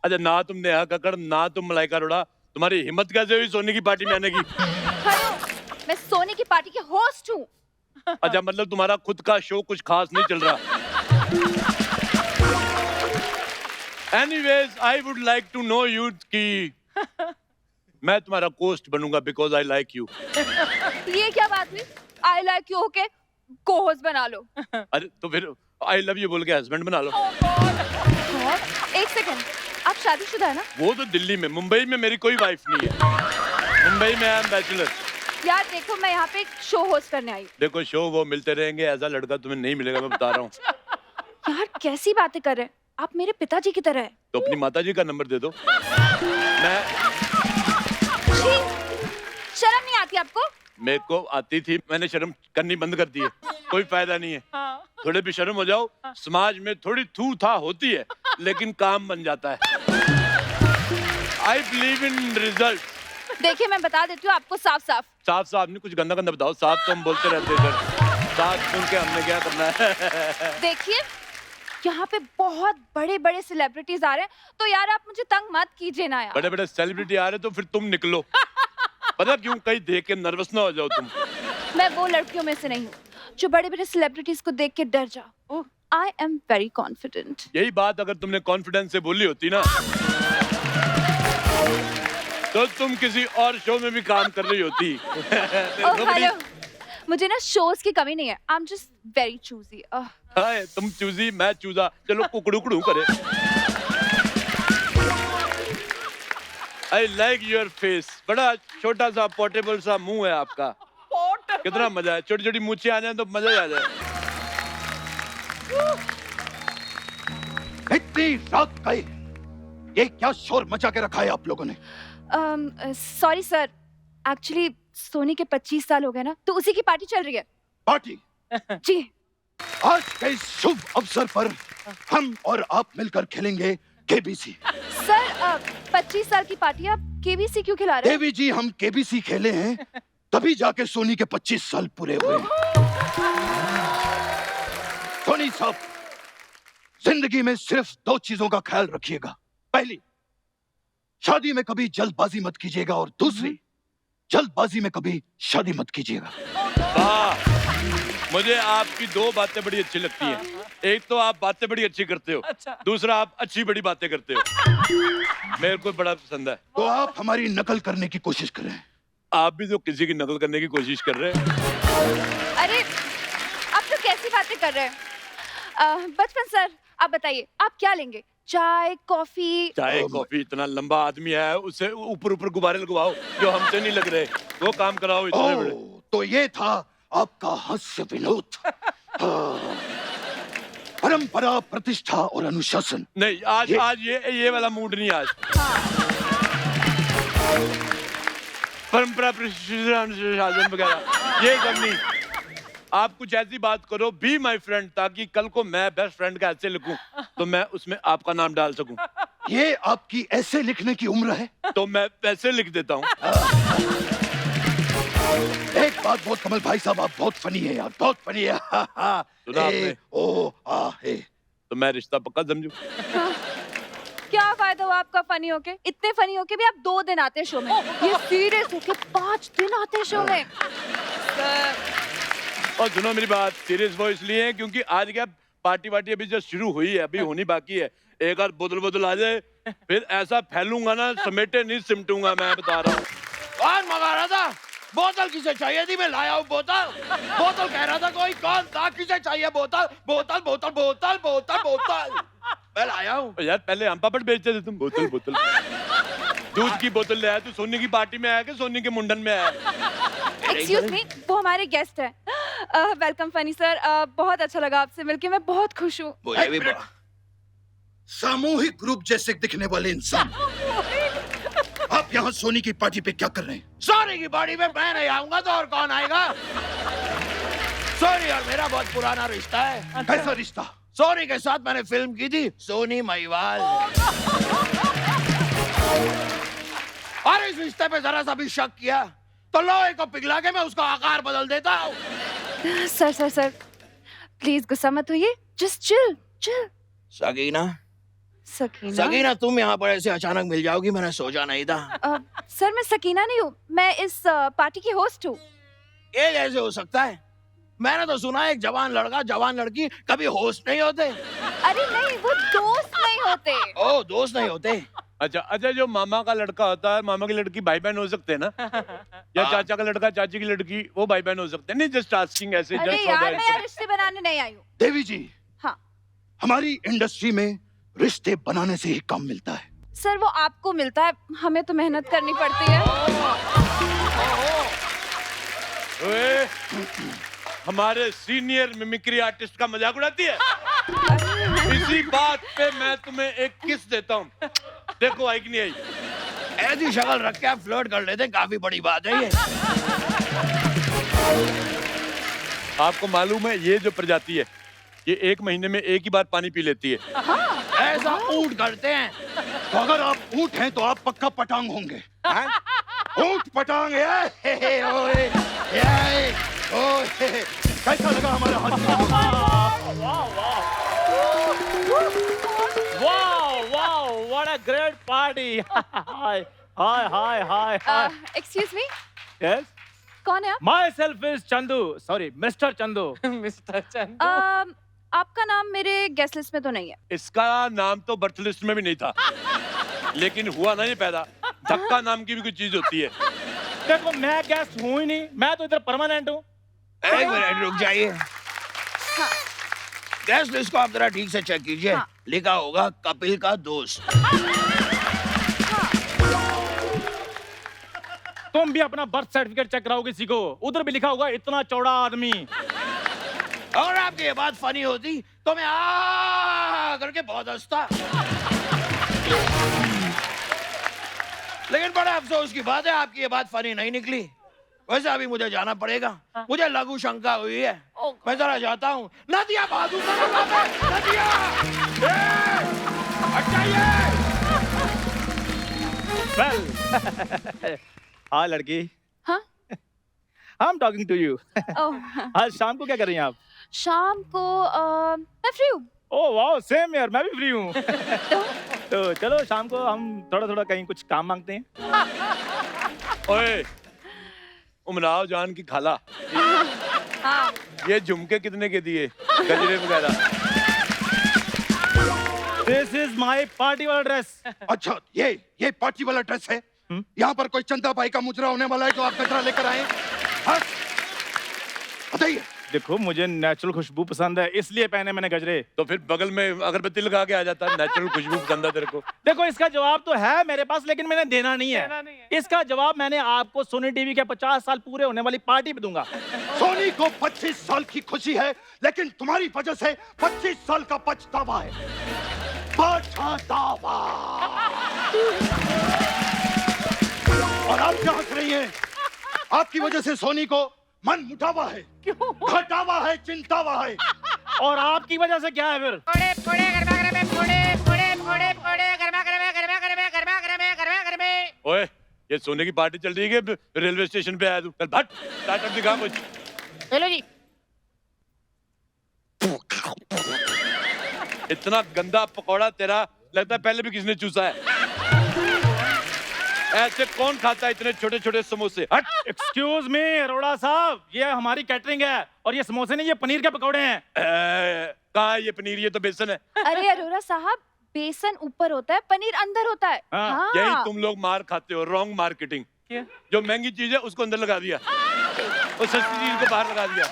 अच्छा, ना तुम नेहा कक्कड़, ना तुम मलाइका अरोड़ा, तुम्हारी हिम्मत कैसे हुई सोनी की पार्टी में आने की? हेलो, मैं सोनी की पार्टी की होस्ट हूँ। अच्छा, मतलब तुम्हारा खुद का शो कुछ खास नहीं चल रहा। Anyways, I would like to know you कि मैं तुम्हारा कोस्ट बनूंगा because I like you। ये क्या बात हुई? आई लाइक यू होके को होस्ट बना लो। अरे तो फिर I love you बोल के हस्बैंड बना लो। एक सेकंड, आप शादीशुदा है ना? वो तो दिल्ली में, मुंबई में मेरी कोई वाइफ नहीं है। मुंबई में आई एम बैचलर। यार देखो, मैं यहाँ पे एक शो होस्ट करने आई हूँ। देखो, शो वो मिलते रहेंगे, ऐसा लड़का तुम्हें नहीं मिलेगा, मैं बता रहा हूँ। यार कैसी बातें कर रहे हैं आप, मेरे पिताजी की तरह है। तो अपनी माताजी का नंबर दे दो। मैं छी, शर्म नहीं आती आपको? मेरे को आती थी, मैंने शर्म करनी बंद कर दी है। कोई फायदा नहीं है। थोड़े भी शर्म हो जाओ, समाज में थोड़ी थू था होती है, लेकिन काम बन जाता है। I believe in result. देखिए, मैं बता देती हूँ आपको साफ साफ। साफ साफ नहीं, कुछ गंदा गंदा बताओ। साफ तो हम बोलते रहते हैं सर, साफ सुन के हमने क्या करना है। देखिए, यहाँ पे बहुत बड़े बड़े सेलिब्रिटीज आ रहे हैं, तो यार आप मुझे तंग मत कीजिए ना यार। बड़े बड़े सेलिब्रिटी आ रहे तो फिर तुम निकलो। पता क्यों? कहीं देख के नर्वस ना हो जाओ तुम। मैं वो लड़कियों में से नहीं हूँ जो बड़े बड़े सेलिब्रिटीज को देख के डर जाओ। I am very confident. यही बात अगर तुमने कॉन्फिडेंस से बोली होती ना, तो तुम किसी और शो में भी काम कर रही होती। हेलो, मुझे ना शोज की कमी नहीं है। I am just very choosy. हाय, तुम चूजी, मैं चूजा, चलो कुकड़ू कुकड़ू करे। I like your face. बड़ा छोटा सा पोर्टेबल सा मुंह है आपका। कितना मजा है, छोटी छोटी मूछें आ जाए तो मजा ही आ जाए। इतनी रात गई, ये क्या शोर मचा के रखा है आप लोगों ने? सॉरी सर, एक्चुअली सोनी के 25 साल हो गए ना, तो उसी की पार्टी चल रही है। पार्टी? जी। आज के इस शुभ अवसर पर हम और आप मिलकर खेलेंगे केबीसी। सर 25 साल की पार्टी आप केबीसी क्यों खिला रहे हैं? देवी जी, हम केबीसी खेले हैं तभी जाके सोनी के 25 साल पूरे हुए। सोनी साहब, जिंदगी में सिर्फ 2 चीजों का ख्याल रखिएगा। पहली, शादी में कभी जल्दबाजी मत कीजिएगा, और दूसरी, जल्दबाजी में कभी शादी मत कीजिएगा। वाह, मुझे आपकी 2 बातें बड़ी अच्छी लगती हैं। एक तो आप बातें बड़ी अच्छी करते हो, दूसरा आप अच्छी बड़ी बातें करते हो। मेरे को बड़ा पसंद है। तो आप हमारी नकल करने की कोशिश करें। आप भी तो किसी की नकल करने की कोशिश कर रहे हैं। अरे आप तो कैसी बातें कर रहे हैं? बचपन सर, आप बताइए आप क्या लेंगे? चाय, कॉफी? चाय कॉफी? इतना लंबा आदमी है, उससे ऊपर ऊपर गुब्बारे लगवाओ जो हमसे नहीं लग रहे, वो काम कराओ इतने बड़े। तो ये था आपका हास्य विनोद। परंपरा, प्रतिष्ठा और अनुशासन। नहीं, आज ये वाला मूड नहीं आज। परंपरा, प्रतिष्ठा, अनुशासन वगैरह ये सब नहीं। आप कुछ ऐसी बात करो, बी माई फ्रेंड, ताकि कल को मैं बेस्ट फ्रेंड का ऐसे लिखूं तो मैं उसमें आपका नाम डाल सकूं। ये आपकी ऐसे लिखने की उम्र है? तो मैं वैसे लिख देता हूँ। एक बात बहुत, कमल भाई साहब, आप बहुत फनी है यार, बहुत फनी है। सुना आपने? हे। तो मैं रिश्ता पक्का समझूं। क्या फायदा हुआ आपका फनी होके? इतने फनी होके भी आप 2 दिन आते शो में, ये सीरियस होके 5 दिन आते शो में। और सुनो मेरी बात, सीरियस वो इसलिए है क्योंकि आज क्या पार्टी वार्टी अभी जस्ट शुरू हुई है, अभी होनी बाकी है। एक आध बोतल आ जाए, फिर ऐसा फैलूंगा ना, समेटे नहीं सिमटूंगा, मैं बता रहा हूँ। कौन मंगा रहा था? बोतल किसे चाहिए थी? मैं लाया हूँ बोतल। बोतल कह रहा था कोई, कौन था? किसे चाहिए बोतल? बोतल बोतल बोतल बोतल बोतल मैं लाया हूँ। यार पहले हम पापड़ बेचते थे, तुम बोतल बोतल। दूध की बोतल ले आया तू? सोनी की पार्टी में आया कि सोनी के मुंडन में आया? एक्सक्यूज मी, वो हमारे गेस्ट है। वेलकम फनी सर, बहुत अच्छा लगा आपसे मिलके, मैं बहुत खुश हूँ। सामूहिक रूप जैसे दिखने वाले इंसान, आप यहाँ सोनी की पार्टी पे क्या कर रहे हैं? सोनी की पार्टी में मैं नहीं आऊंगा तो और कौन आएगा? सोनी और मेरा बहुत पुराना रिश्ता है। कैसा रिश्ता? सोनी के साथ मैंने फिल्म की थी, सोनी महिवाल। और इस रिश्ते पे जरा सा भी शक किया तो लोहे को पिघला के मैं उसका आकार बदल देता हूँ। सर सर सर प्लीज गुस्सा मत होइए, just chill chill. Sagina, Sakina? Sagina तुम यहाँ पर ऐसे अचानक मिल जाओगी, मैंने सोचा नहीं था। सर मैं सकीना नहीं हूँ, मैं इस पार्टी की होस्ट हूँ। ये कैसे हो सकता है? मैंने तो सुना है एक जवान लड़का जवान लड़की कभी होस्ट नहीं होते। अरे नहीं, वो दोस्त नहीं होते। ओ दोस्त नहीं होते। अच्छा अच्छा, जो मामा का लड़का होता है, मामा की लड़की भाई बहन हो सकते हैं ना? या चाचा का लड़का चाची की लड़की वो भाई बहन हो सकते हैं? नहीं, जस्ट आस्किंग ऐसे। अरे यार मैं यार रिश्ते बनाने नहीं आई हूँ। देवी जी, हाँ हमारी इंडस्ट्री में रिश्ते बनाने से ही काम मिलता है। सर, वो आपको मिलता है, हमें तो मेहनत करनी पड़ती है। ओए, हमारे सीनियर मिमिक्री आर्टिस्ट का मजाक उड़ाती है। इसी बात पे मैं तुम्हें एक किस देता हूँ, देखो आई कि नहीं आई। ऐसी शक्ल रख के आप फ्लर्ट कर लेते, काफी बड़ी बात है ये। आपको मालूम है ये जो प्रजाति है, ये 1 महीने में एक ही बार पानी पी लेती है। ऐसा ऊंट करते हैं। तो अगर आप ऊंट हैं तो आप पक्का पटांग होंगे। ऊंट पटांग है। कैसा लगा हमारा हाथ? Wow, wow, what a great party. Hi, hi, hi, hi, hi. Excuse me, Yes? कौन है आप? Myself is Chandu. Sorry, Mr. Chandu. Mister Chandu. आपका नाम मेरे गेस्ट लिस्ट में तो नहीं है। इसका नाम तो बर्थ लिस्ट में भी नहीं था, लेकिन हुआ ना ये पैदा। धक्का नाम की भी कोई चीज होती है। देखो मैं गेस्ट हूँ ही नहीं, मैं तो इधर परमानेंट हूँ। एक मिनट रुक जाइए। गेस्ट लिस्ट को आप जरा ठीक से चेक कीजिए। हाँ। लिखा होगा कपिल का दोस्त। तुम भी अपना बर्थ सर्टिफिकेट चेक कराओ किसी को, उधर भी लिखा होगा इतना चौड़ा आदमी। और आपकी ये बात फनी होती तो मैं आ करके बहुत हंसता। लेकिन बड़े अफसोस की बात है, आपकी ये बात फनी नहीं निकली। वैसे अभी मुझे जाना पड़ेगा, मुझे लघु शंका हुई है। मैं जरा जाता हूँ। नदिया बहादुर नदिया, Well, हाँ लड़की। हाँ? I'm talking to you. ओह, आज शाम को क्या कर रही हैं आप? शाम को मैं फ्री हूँ। ओह वाह, सेम यार, मैं भी फ्री हूँ। तो चलो शाम को हम थोड़ा थोड़ा कहीं कुछ काम मांगते हैं। ओए, उमराव जान की खाला, हाँ। ये झुमके कितने के दिए, गजरे वगैरह? This is my party वाला ड्रेस। अच्छा, ये पार्टी वाला ड्रेस है? यहाँ पर कोई चंदा भाई का मुजरा होने वाला है जो आप गजरा लेकर आए? बताइए। देखो मुझे नेचुरल खुशबू पसंद है, इसलिए पहने मैंने गजरे। तो फिर बगल में अगरबत्ती लगा के आ जाता है, नेचुरल खुशबू पसंद है तेरे को। देखो इसका जवाब तो है मेरे पास, लेकिन मैंने देना नहीं है। इसका जवाब मैंने आपको सोनी टीवी के 50 साल पूरे होने वाली पार्टी पे दूंगा। सोनी को 25 साल की खुशी है, लेकिन तुम्हारी वजह से 25 साल का पछतावा है। पछतावा। और आप क्या हंस रही हैं? आपकी वजह से सोनी को मन मुटावा है, घटावा है, चिंतावा है। और आपकी वजह से क्या है फिर? ओए, ये सोने की पार्टी चल रही है कि रेलवे स्टेशन पे आया तू? चल भट, स्टार्टअप दिखा कुछ। हेलो जी। इतना गंदा पकौड़ा तेरा, लगता है पहले भी किसी ने चूसा है। ऐसे कौन खाता है इतने छोटे छोटे समोसे? हट। एक्सक्यूज मी अरोड़ा साहब, ये हमारी कैटरिंग है और ये समोसे नहीं, ये पनीर के पकौड़े हैं। कहाँ है ये पनीर? ये तो बेसन है। अरे अरोड़ा साहब, बेसन ऊपर होता है, पनीर अंदर होता है। हाँ। हाँ। यही तुम लोग मार खाते हो, रॉन्ग मार्केटिंग। जो महंगी चीज है उसको अंदर लगा दिया और सस्ती चीज को बाहर लगा दिया।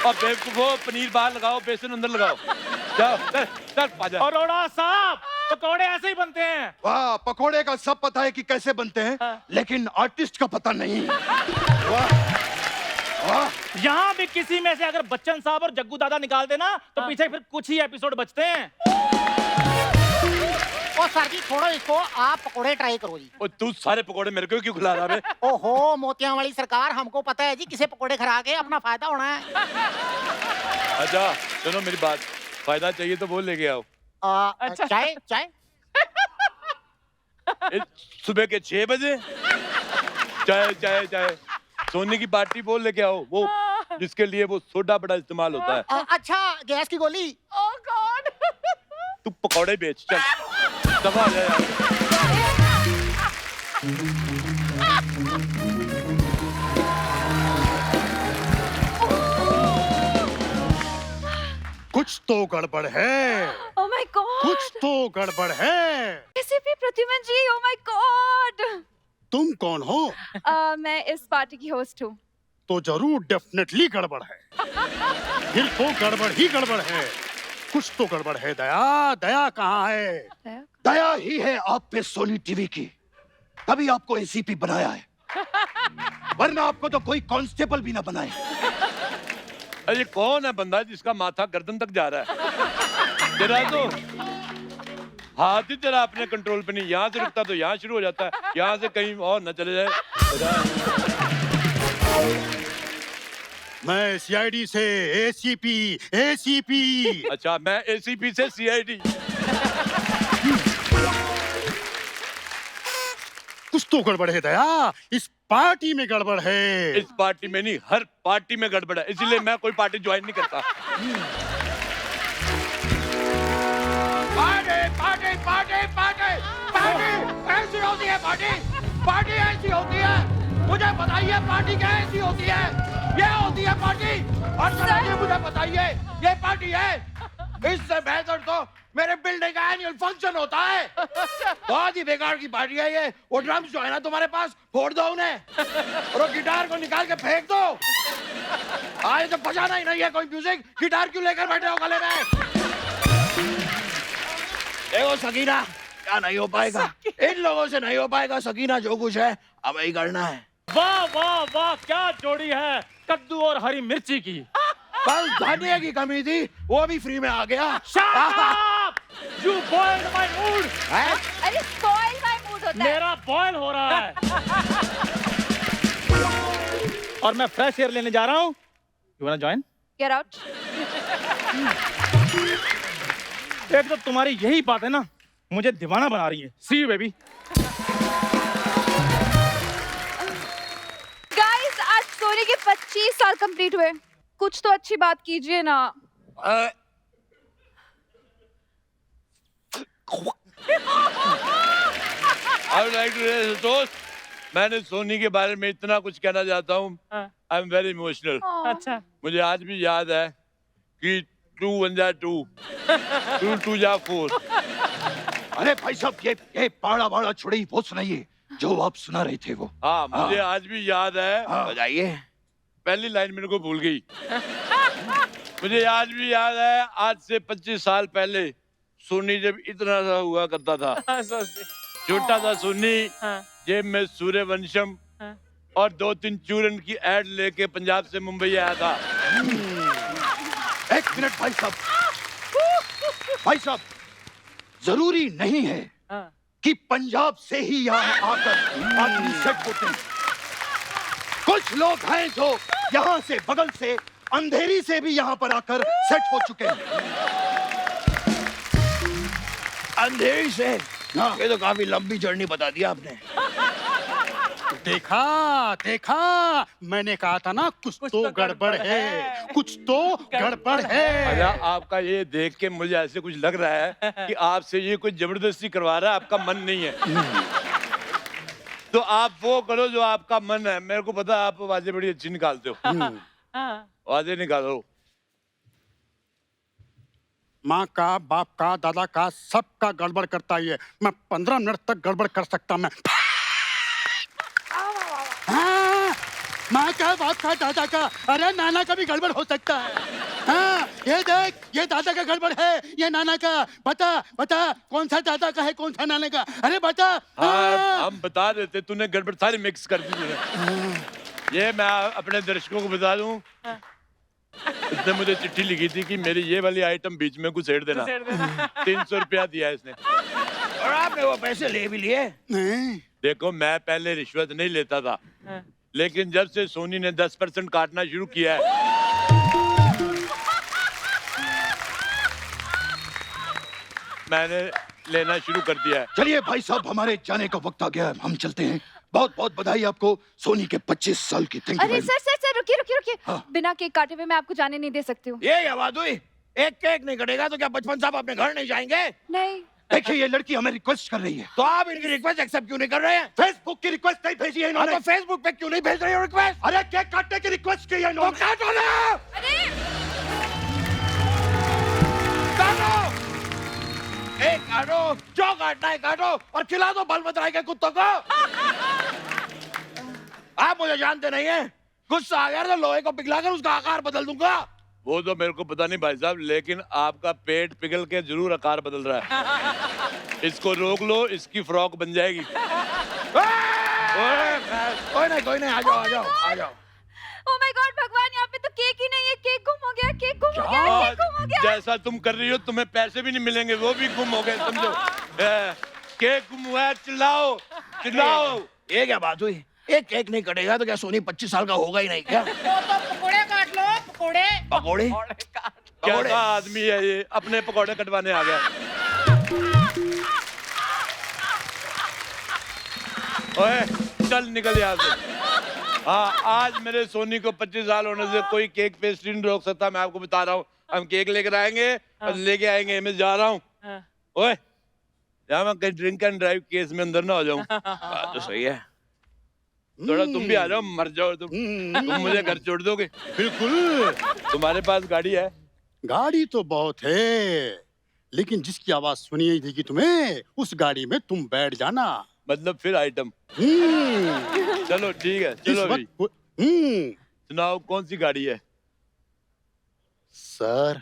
और बेवकूफो, पनीर बाहर लगाओ, बेसन अंदर लगाओ। जाओ चल चल पाजा। अरोड़ा साहब, पकौड़े ऐसे ही बनते हैं। वाह, पकोड़े का सब पता है कि कैसे बनते हैं, लेकिन आर्टिस्ट का पता नहीं। वाह वाह। यहाँ भी किसी में से अगर बच्चन साहब और जग्गू दादा निकाल देना तो पीछे फिर कुछ ही एपिसोड बचते हैं। ओ सर जी, छोड़ो इसको, आप पकोड़े ट्राई करो जी। और तू सारे पकोड़े मेरे को क्यों खिला रहा है? ओहो मोतियां वाली सरकार, हमको पता है जी किसे पकोड़े खिला के अपना फायदा होना है। अच्छा सुनो मेरी बात, फायदा चाहिए तो वो लेके आओ। अच्छा चाय चाय। सुबह के 6 बजे चाय चाय चाय सोने की पार्टी बोल लेके आओ, वो जिसके लिए वो सोडा बड़ा इस्तेमाल होता है। अच्छा गैस की गोली। ओह गॉड। तू पकौड़े बेच, चल दबा आ जा यार। कुछ तो गड़बड़ है, ओह माय गॉड, कुछ तो गड़बड़ है। ACP Pradyuman ji, oh my God. तुम कौन हो? मैं इस पार्टी की होस्ट हूँ। तो जरूर डेफिनेटली गड़बड़ है। फिर तो गड़बड़ ही गड़बड़ है। कुछ तो गड़बड़ है। दया, दया कहाँ है? दया ही है आप पे सोनी टीवी की, तभी आपको एसीपी बनाया है, वरना आपको तो कोई कांस्टेबल भी ना बनाए। अरे कौन है बंदा जिसका माथा गर्दन तक जा रहा है? तेरा तो हाथ ही तेरा अपने कंट्रोल पे नहीं, यहाँ से रुकता तो यहाँ शुरू हो जाता है, यहाँ से कहीं और न चले जाए। मैं सीआईडी से एसीपी, एसीपी। अच्छा, मैं एसीपी से सीआईडी। कुछ तो गड़बड़ है दया, इस पार्टी में गड़बड़ है। इस पार्टी में नहीं, हर पार्टी में गड़बड़ है, इसीलिए मैं कोई पार्टी ज्वाइन नहीं करता। Party party party party party ऐसी होती है, पार्टी पार्टी ऐसी होती है। मुझे बताइए पार्टी क्या ऐसी होती है? ये होती है पार्टी। और चलिए मुझे बताइए ये पार्टी है? इससे बेहतर तो मेरे बिल्डिंग का एनुअल फंक्शन होता है। बहुत ही बेकार की पार्टी है ये। वो ड्रम्स जो है ना तुम्हारे पास, फोड़ दो उन्हें, और वो गिटार को निकाल के फेंक दो। आज तो बजाना ही नहीं है कोई म्यूजिक, गिटार क्यों लेकर बैठे हो गले में? देखो सकीना, क्या नहीं हो पाएगा, इन लोगों से नहीं हो पाएगा। सकीना जो कुछ है अब ही करना है। वाह वाह वाह, क्या जोड़ी है कद्दू और हरी मिर्ची की। बस धनिया की कमी थी, वो भी फ्री में आ गया। Shut up! You boiled my mood. अरे spoil my mood होता है। मेरा बॉयल हो रहा है। और मैं फ्रेश एयर लेने जा रहा हूँ। You wanna join? Get out. एक तो तुम्हारी यही बात है ना, मुझे दीवाना बना रही है। See you baby. Guys, आज सोनी के 25 साल कंप्लीट हुए। कुछ तो अच्छी बात कीजिए ना। दोस्त, मैंने सोनी के बारे में इतना कुछ कहना चाहता हूँ। I am very emotional. अच्छा, मुझे आज भी याद है कि 2 1 जा 2, 2 2 जा 4। अरे भाई साहब, ये पाड़ा बाड़ा छुड़ी वो सुनाइए जो आप सुना रहे थे वो। हाँ, मुझे आज भी याद है। बताइए। पहली लाइन मेरे को भूल गई। मुझे आज भी याद है, आज से 25 साल पहले सोनी जब इतना सा हुआ करता था, छोटा सा सोनी, जेब में सूर्यवंशम और 2-3 चूरन की एड लेके पंजाब से मुंबई आया था। एक मिनट भाई साहब, भाई साहब, जरूरी नहीं है कि पंजाब से ही यहाँ आकर आदमी सेट होते हैं। कुछ लोग हैं जो यहाँ से, बगल से, अंधेरी से भी यहाँ पर आकर सेट हो चुके हैं। अंधेरी से? ये तो काफी लंबी जर्नी बता दिया आपने। देखा देखा, मैंने कहा था ना कुछ तो गड़बड़ है, कुछ तो गड़बड़ है। अरे आपका ये देख के मुझे ऐसे कुछ लग रहा है कि आपसे ये कुछ जबरदस्ती करवा रहा है, आपका मन नहीं है। तो आप वो करो जो आपका मन है। मेरे को पता है आप आवाजें बड़ी अच्छी निकालते हो। आवाजें निकालो। माँ का, बाप का, दादा का, सबका गड़बड़ करता ही है। मैं 15 मिनट तक गड़बड़ कर सकता मैं। हाँ, माँ का, बाप का, दादा का, अरे नाना का भी गड़बड़ हो सकता है। हाँ, ये देख, ये दादा का गड़बड़ है, ये नाना का। बता बता, कौन सा दादा का है, कौन सा नाना का? अरे बता। हाँ, हम बता देते, तूने गड़बड़ सारी मिक्स कर दी तूने। ये मैं अपने दर्शकों को बता दूं, इसने मुझे चिट्ठी लिखी थी कि मेरी ये वाली आइटम बीच में घुसेड़ देना। 300 रुपया दिया इसने। और आपने वो पैसे ले भी लिए? नहीं। देखो, मैं पहले रिश्वत नहीं लेता था, लेकिन जब से सोनी ने 10% काटना शुरू किया है, मैंने लेना शुरू कर दिया है। चलिए भाई साहब, हमारे जाने का वक्त आ गया है, हम चलते हैं। बहुत बहुत बधाई आपको सोनी के 25 साल की। Thank you. अरे सर रुकिए रुकिए रुकिए। हाँ। बिना केक काटे हुए मैं आपको जाने नहीं दे सकती हूँ। ये आवाज हुई, एक केक नहीं कटेगा तो क्या बचपन साहब अपने घर नहीं जाएंगे? नहीं। देखिए ये लड़की हमें रिक्वेस्ट कर रही है। तो आप इनकी रिक्वेस्ट एक्सेप्ट क्यों नहीं कर रहे हैं? फेसबुक की रिक्वेस्ट नहीं भेजी है हाँ, इन्होंने। तो फेसबुक पे क्यों नहीं भेज रहे हो रिक्वेस्ट? अरे केक काटने की रिक्वेस्ट की है तो इन्होंने। काटो ना, अरे काटो, एक काटो, जो काटना है काटो और खिला दो बल बतराई के कुत्तों को। आप मुझे जानते नहीं हैं, गुस्सा आ गया तो लोहे को पिघलाकर उसका आकार बदल दूंगा। वो तो मेरे को पता नहीं भाई साहब, लेकिन आपका पेट पिघल के जरूर आकार बदल रहा है। इसको रोक लो, इसकी फ्रॉक बन जाएगी। कोई नहीं, आ जाओ आ जाओ आ जाओ। ओह माय गॉड भगवान, यहाँ पे तो केक ही नहीं है। केक गुम हो गया, केक गुम हो गया, केक गुम हो गया। जैसा तुम कर रही हो तुम्हें पैसे भी नहीं मिलेंगे, वो भी गुम हो गए समझो। केक गुम हुआ है, चिल्लाओ चिल्लाओ। ये क्या बात हुई? एक केक नहीं कटेगा तो क्या सोनी 25 साल का होगा ही नहीं क्या? पकोड़े काट लो, पकोड़े। पकोड़े? कैसा आदमी है ये, अपने पकौड़े कटवाने आ गया। ओए चल निकल यहाँ से। हाँ, आज मेरे सोनी को 25 साल होने से कोई केक पेस्ट्री नहीं रोक सकता, मैं आपको बता रहा हूँ। हम केक लेकर आएंगे और लेके आएंगे। मैं जा रहा हूँ। ओए यहाँ मैं कहीं ड्रिंक एंड ड्राइव केस में अंदर ना हो जाऊँ। बात तो सही है। थोड़ा तुम भी आ जाओ, मर जाओ तुम मुझे घर छोड़ दोगे? बिल्कुल। तुम्हारे पास गाड़ी है? गाड़ी तो बहुत है, लेकिन जिसकी आवाज सुनी ही थी कि तुम्हें, उस गाड़ी में तुम बैठ जाना। मतलब फिर आइटम। चलो ठीक है, इस चलो अभी वक्त सुनाओ कौन सी गाड़ी है? सर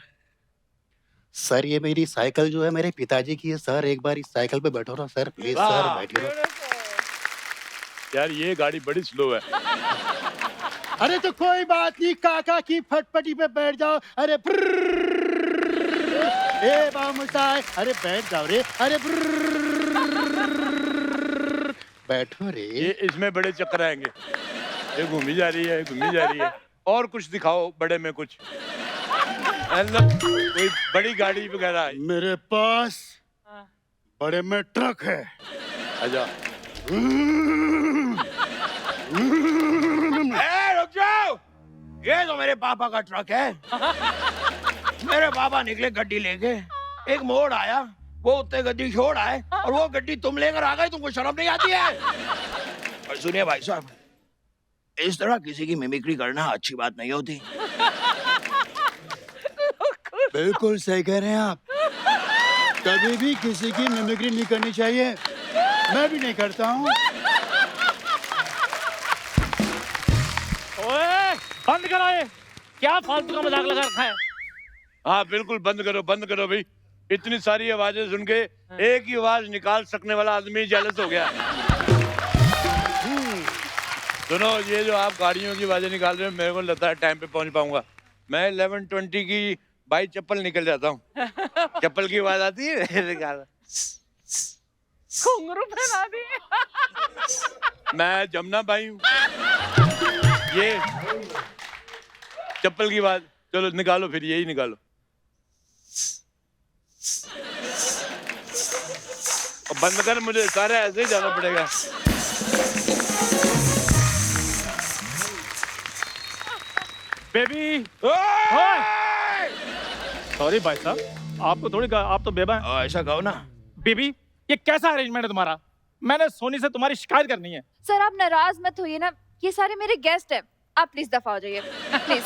ये मेरी साइकिल जो है मेरे पिताजी की है सर। एक बार इस साइकिल पे बैठो ना सर, प्लीज सर, बैठिए। यार ये गाड़ी बड़ी स्लो है। अरे तो कोई बात नहीं, काका की फटपटी पे बैठ जाओ। अरे ए बामुसाई, अरे बैठ जाओ रे। अरे बैठो रे। ये इसमें बड़े चक्कर आएंगे। ये घूमी जा रही है, घूमी जा रही है। और कुछ दिखाओ बड़े में कुछ, मतलब कोई बड़ी गाड़ी वगैरह। मेरे पास बड़े में ट्रक है। अच्छा रुक जाओ, ये तो मेरे पापा का ट्रक है। मेरे पापा निकले गड्डी लेके, एक मोड़ आया, वो उत्ते गड्डी छोड़ आए और वो गड्डी तुम लेकर आ गए। तुमको शर्म नहीं आती है? और सुनिए भाई साहब, इस तरह किसी की मिमिक्री करना अच्छी बात नहीं होती। बिल्कुल सही कह रहे हैं आप। कभी भी किसी की मिमिक्री नहीं करनी चाहिए, मैं भी नहीं करता हूँ। ओए बंद करो ये, क्या फालतू का मजाक लगा रखा है? हाँ बिल्कुल बंद करो भाई। इतनी सारी आवाजें सुन के एक ही आवाज निकाल सकने वाला आदमी जेलस हो गया। सुनो, ये जो आप गाड़ियों की आवाजें निकाल रहे हो, मेरे को लगता है टाइम पे पहुंच पाऊंगा। मैं 11:20 की बाई चप्पल निकल जाता हूँ। चप्पल की आवाज आती है निकाल। घुंघरू पहना दिए। मैं जमुना बाई हूँ। ये चप्पल की आवाज, चलो निकालो फिर, यही निकालो। और बंद कर, मुझे सारे ऐसे ही जाना पड़ेगा। बेबी सॉरी भाई साहब, आपको थोड़ी आप तो बेबा हैं। ऐसा कहो ना। बेबी ये कैसा अरेंजमेंट है तुम्हारा? मैंने सोनी से तुम्हारी शिकायत करनी है। सर आप नाराज मत होइए ना, ये सारे मेरे गेस्ट हैं। आप प्लीज दफा हो जाइए please.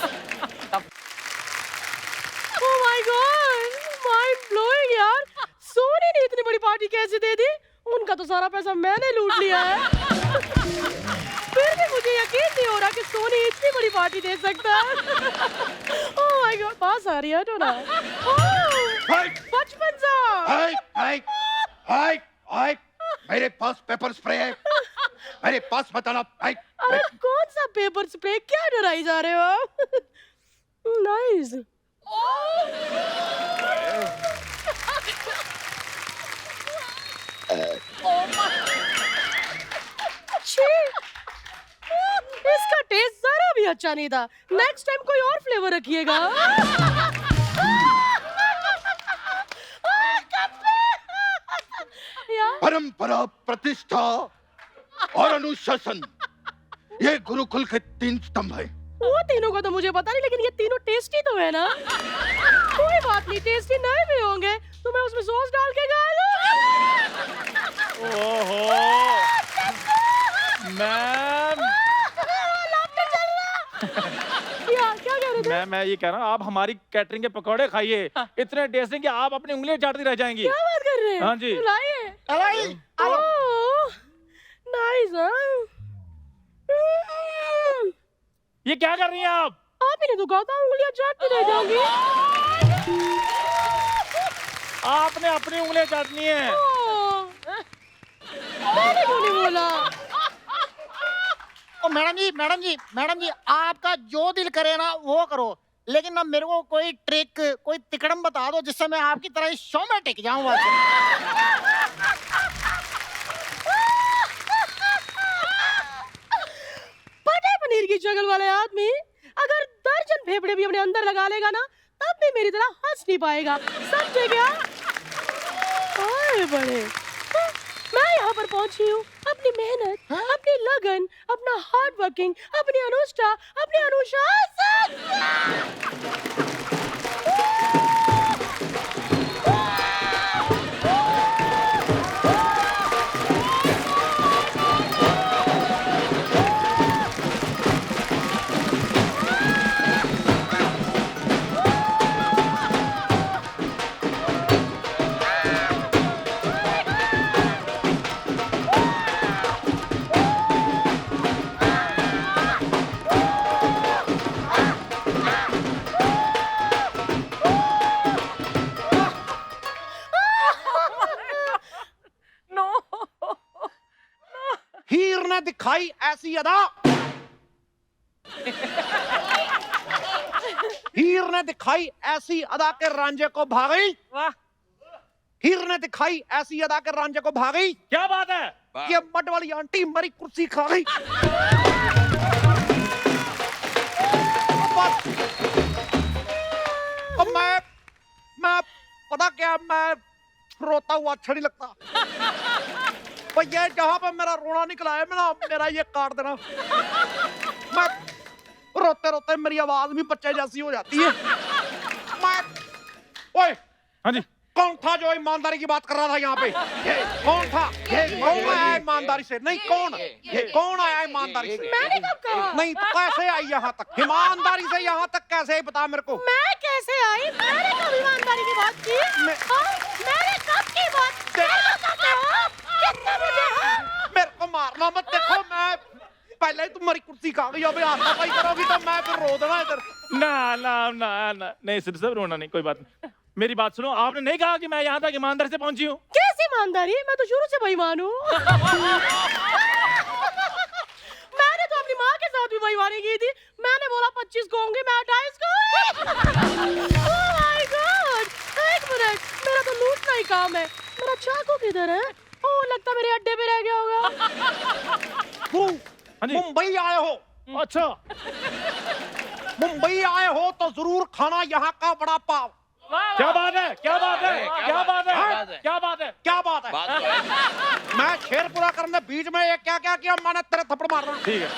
Oh my God, mind blowing यार। सोनी ने इतनी बड़ी पार्टी कैसे दे दी? उनका तो सारा पैसा मैंने लूट लिया है। फिर भी मुझे यकीन नहीं हो रहा कि सोनी इतनी बड़ी पार्टी दे सकता है। ओह माय गॉड, पास आ रही है तो ना। बचपन सा। मेरे पास पेपर स्प्रे है, मेरे पास बताना। अरे कौन सा पेपर स्प्रे? क्या डराई जा रहे हो आप? नाइस। इसका टेस्ट जरा भी अच्छा नहीं था। नेक्स्ट टाइम कोई और फ्लेवर रखिएगा। परंपरा, प्रतिष्ठा और अनुशासन, ये गुरुकुल के 3 स्तंभ हैं। वो तीनों का तो मुझे पता नहीं, लेकिन ये तीनों टेस्टी तो है ना? कोई बात नहीं, टेस्टी नहीं भी होंगे तो मैं उसमें सॉस डाल के खा लूं। ओहो मैम, क्या कह रहे थे? मैं ये कह रहा हूँ, आप हमारी कैटरिंग के पकौड़े खाइए, इतने टेस्टी कि आप अपनी उंगलियां चाटती रह जाएंगी। क्या बात कर रहे हैं? हाँ जी। लाइए। नाइस। ये क्या कर रही हैं आप? आप ही ने तो कहा था उंगलियां चाटती रह जाऊंगी। आपने अपनी उंगलियां चाटनी है। मैंने क्यों नहीं बोला? ओ मैडम जी, आपका जो दिल करे ना वो करो, लेकिन ना मेरे को कोई ट्रिक, कोई तिकड़म बता दो जिससे मैं आपकी तरह इस शो में टिक जाऊं। पता है पनीर की शक्ल वाले आदमी अगर दर्जन फेफड़े भी अपने अंदर लगा लेगा ना, तब भी मेरी तरह हंस नहीं पाएगा, समझे क्या? ओए बड़े, मैं यहाँ पर पहुंची हूँ अपनी मेहनत, अपनी लगन, अपना हार्ड वर्किंग, अपनी अनुष्ठा, अपनी अनुशासन। हीर ने दिखाई ऐसी अदा, हीर ने दिखाई ऐसी अदा के रांझे को भागी। वाह, हीर ने दिखाई ऐसी अदा के रांझे को भागी। क्या बात है? ये मड वाली आंटी मरी कुर्सी खा गई। अब मैं पता क्या, मैं रोता हुआ अच्छा नहीं लगता। भैया जहाँ पे मेरा रोना निकला है, मेरा ये काट देना। मैं रोते रोते मेरी आवाज भी बच्चे जैसी हो जाती है। ओए, हाँ जी, कौन था जो ईमानदारी की बात कर रहा था यहाँ पे? कौन था? कौन आया ईमानदारी से? नहीं, कौन आया ईमानदारी से? मैंने कब कहा? नहीं तो कैसे आई यहाँ तक? ईमानदारी से यहाँ तक कैसे आई बता मेरे को। मैं कैसे आई? मैंने कब ईमानदारी की बात की? मैंने कब की बात? मेरे को मारना मत, देखो मैं पहले ही तुम्हारी कुर्सी खा गई, अभी आता भाई करोगी तो मैं फिर रो देना इधर। ना नहीं, सिर्फ रोना नहीं, कोई बात नहीं। मेरी बात सुनो, आपने नहीं कहा कि मैं यहाँ तक ईमानदारी से पहुंची हूँ? कैसी ईमानदारी? मैं तो शुरू से बेईमान हूँ। मैंने तो अपनी माँ के साथ भी बेईमानी की थी। मैंने बोला 25 को होंगे, मैं 28 को। Oh my God! एक मिनट, मेरा तो लूटना ही काम है। मेरा चाकू किधर है? ओह, लगता मेरे अड्डे पे रह गया होगा। मुंबई आए हो? अच्छा, मुंबई आए हो तो जरूर खाना यहाँ का वड़ा पाव। क्या बात है? क्या बात है? क्या बात है? क्या बात है? क्या बात है? मैं शेर पूरा करने बीच में ये क्या किया, मैंने तेरे थप्पड़ मारना। ठीक है।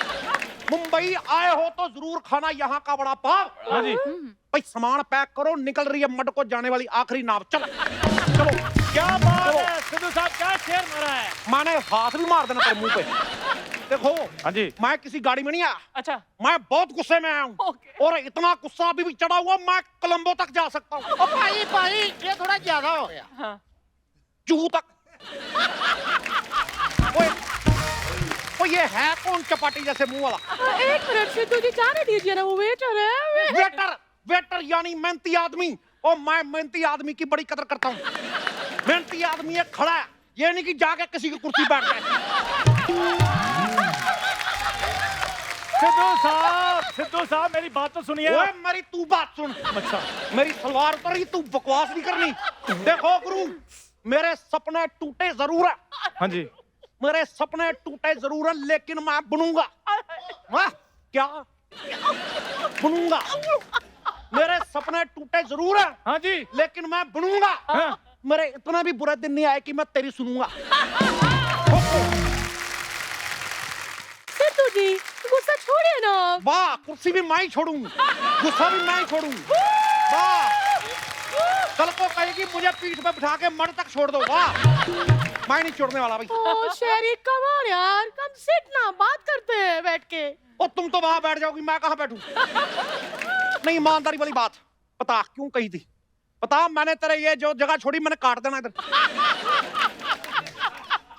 मुंबई आए हो तो जरूर खाना यहाँ का वड़ा पाव। हाँ जी। भाई सामान पैक करो, निकल रही है मड को जाने वाली आखिरी नाव। चलो। क्या बात है सिद्धू साहब, क्या शेर मारा है? मैंने हाथ भी मार देना तेरे मुंह पे। देखो, हाँ जी, मैं किसी गाड़ी में नहीं आया। अच्छा, मैं बहुत गुस्से में आया हूँ, और इतना गुस्सा अभी भी चढ़ा हुआ, मैं कोलंबो तक जा सकता हूँ। ओ भाई ये थोड़ा ज्यादा हो गया। जूहू तक। वो ये है कौन चपाटी जैसे मुंह वाला? एक मिनट सिद्धू जी, जाने दीजिए ना, वो वेटर है। वेटर यानी मेहनती आदमी। और मैं मेहनती आदमी की बड़ी कदर करता हूँ। मेहनती आदमी ये खड़ा है, ये नहीं कि जाके किसी की कुर्सी बैठ जाए। सिद्धू साहब मेरी बात तो सुनिए। ओए मेरी तू बात सुन। अच्छा, मेरी सलवार उतर रही, तू बकवास नहीं करनी। देखो गुरु, मेरे सपने टूटे जरूर है। हाँ जी, मेरे सपने टूटे जरूर है, लेकिन मैं बनूंगा। वाह, क्या बनूंगा? मेरे सपने टूटे जरूर है, हाँ जी, लेकिन मैं बनूंगा। हाँ। मेरे इतना भी बुरा दिन नहीं आया कि मैं तेरी सुनूंगा। सिद्धू जी गुस्सा छोड़िए ना। वाह, कुर्सी भी मैं ही छोड़ूं, गुस्सा भी मैं ही छोड़ूं। वाह, कल को कहेगी मुझे पीठ पे बिठा के मर तक छोड़ दो। वाह, मैं नहीं छोड़ने वाला भाई। ओ शेरी कम ऑन यार, कम सिट ना, बात करते हैं बैठ के। और तुम तो वहां बैठ जाओगी, मैं कहां बैठूं? नहीं, ईमानदारी वाली बात बता, क्यों कही थी? बता, मैंने तेरे ये जो जगह छोड़ी मैंने काट देना इधर।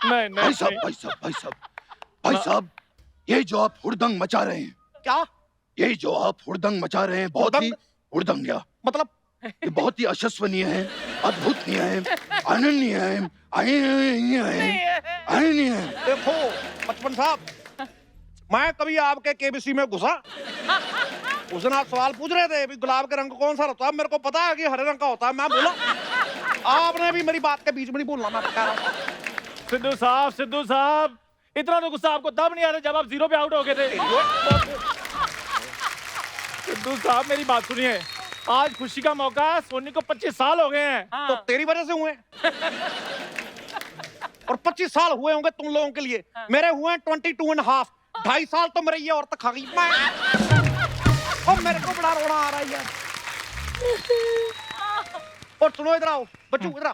नहीं भाई साहब, भाई साहब, भाई साहब, भाई साहब, ये जो आप हुड़दंग मचा रहे हैं, क्या? ये जो आप हुड़दंग मचा रहे हैं, बहुत ही हुड़दंग या मतलब ये बहुत ही अशस्वनीय है, अद्भुतनीय है, अनन्य है, अनन्य है। देखो बचपन साहब, मैं कभी आपके केबीसी में घुसा? उस दिन आप सवाल पूछ रहे थे भी गुलाब के रंग कौन सा होता है, मेरे को पता है कि हरे रंग का होता है, मैं बोला। आपने भी मेरी बात के बीच में नहीं बोलना, मैं कह रहा हूं। सिद्धू साहब, इतना तो गुस्सा आपको तब नहीं आ रहा जब आप 0 पे आउट हो गए थे। सिद्धू साहब मेरी बात सुनिए, आज खुशी का मौका है, सोनी को 25 साल हो गए हैं। तो तेरी वजह से हुए और 25 साल हुए होंगे तुम लोगों के लिए, मेरे हुए 22.5। 2.5 साल तो मेरे ये औरत खा गई। मैं और मेरे को बड़ा रोना आ रहा है यार। और सुनो, इधर आओ बच्चू, इधर आ।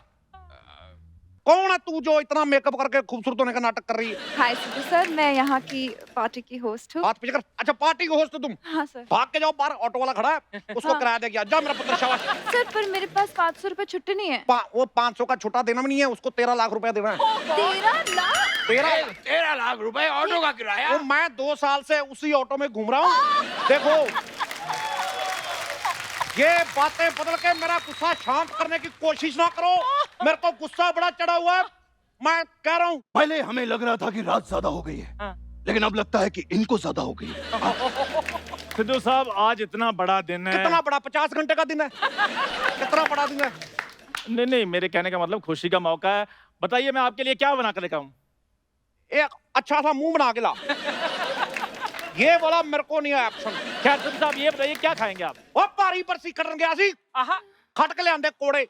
कौन है तू जो इतना मेकअप करके खूबसूरत होने का नाटक कर रही है? हाय सिद्धू सर, मैं यहाँ की पार्टी की होस्ट हूँ। हाथ पीछे कर। अच्छा, पार्टी को होस्ट तुम? हाँ सर। भाग के जाओ बाहर, ऑटो वाला खड़ा है, उसको हाँ। किराया दे गया। जा मेरा पुत्र, शाबाश। सर पर मेरे पास 500 रुपए छुट्टी नहीं है। वो 500 का छुट्टा देना भी नहीं है, उसको 13 लाख रुपया देना है। 13 लाख? 13 लाख रुपए ऑटो का किराया? वो मैं 2 साल से उसी ऑटो में घूम रहा हूँ। देखो, ये बातें बदल के मेरा गुस्सा शांत करने की कोशिश ना करो, मेरे को गुस्सा बड़ा चढ़ा हुआ है, मैं कह रहा हूँ। पहले हमें लग रहा था कि रात ज्यादा हो गई है, लेकिन अब लगता है कि इनको ज्यादा हो गई है। सिद्धू साहब, आज इतना बड़ा दिन है। कितना बड़ा? 50 घंटे का दिन है। कितना बड़ा दिन है? नहीं, मेरे कहने का मतलब खुशी का मौका है। बताइए मैं आपके लिए क्या बना कर लेकर आऊं? एक अच्छा सा मुंह बना के ला। ये वाला मेरे को नहीं है एक्शन। खैर सिद्धू साहब, ये बताइए क्या खाएंगे आप? ओ पारी बरसी कटन गया सी, खट के लिआंदे कोड़े।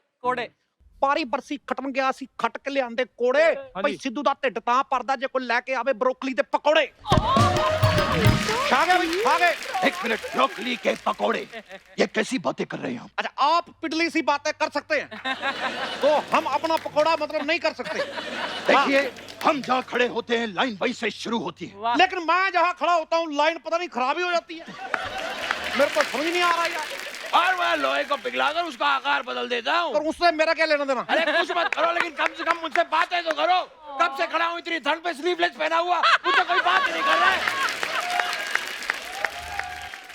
पारी बरसी कटन गया सी, खट के लिआंदे कोड़े। भाई सिद्धू दा ढिड तां भरदा जे कोई लेके आवे ब्रोकली दे पकौड़े। खा गए भाई, खा गए। 1 मिनट, ब्रोकली के पकौड़े, ये कैसी बातें कर रहे हैं आप? अच्छा, आप पिटली सी बातें कर सकते हैं तो हम अपना पकौड़ा मतलब नहीं कर सकते। देखिए, हम जहाँ खड़े होते हैं लाइन वहीं से शुरू होती है, लेकिन मैं जहाँ खड़ा होता हूँ लाइन पता नहीं खराब ही हो जाती है, मेरे को समझ नहीं आ रहा यार। और मैं लोहे को पिघलाकर उसका आकार बदल देता हूँ। और उससे मेरा क्या लेना देना? अरे कुछ मत करो, लेकिन कम से कम मुझसे बातें तो करो। कब से खड़ा हूँ इतनी ठंड पे स्लीवलेस पहना हुआ, मुझसे कोई बात नहीं कर रहा है।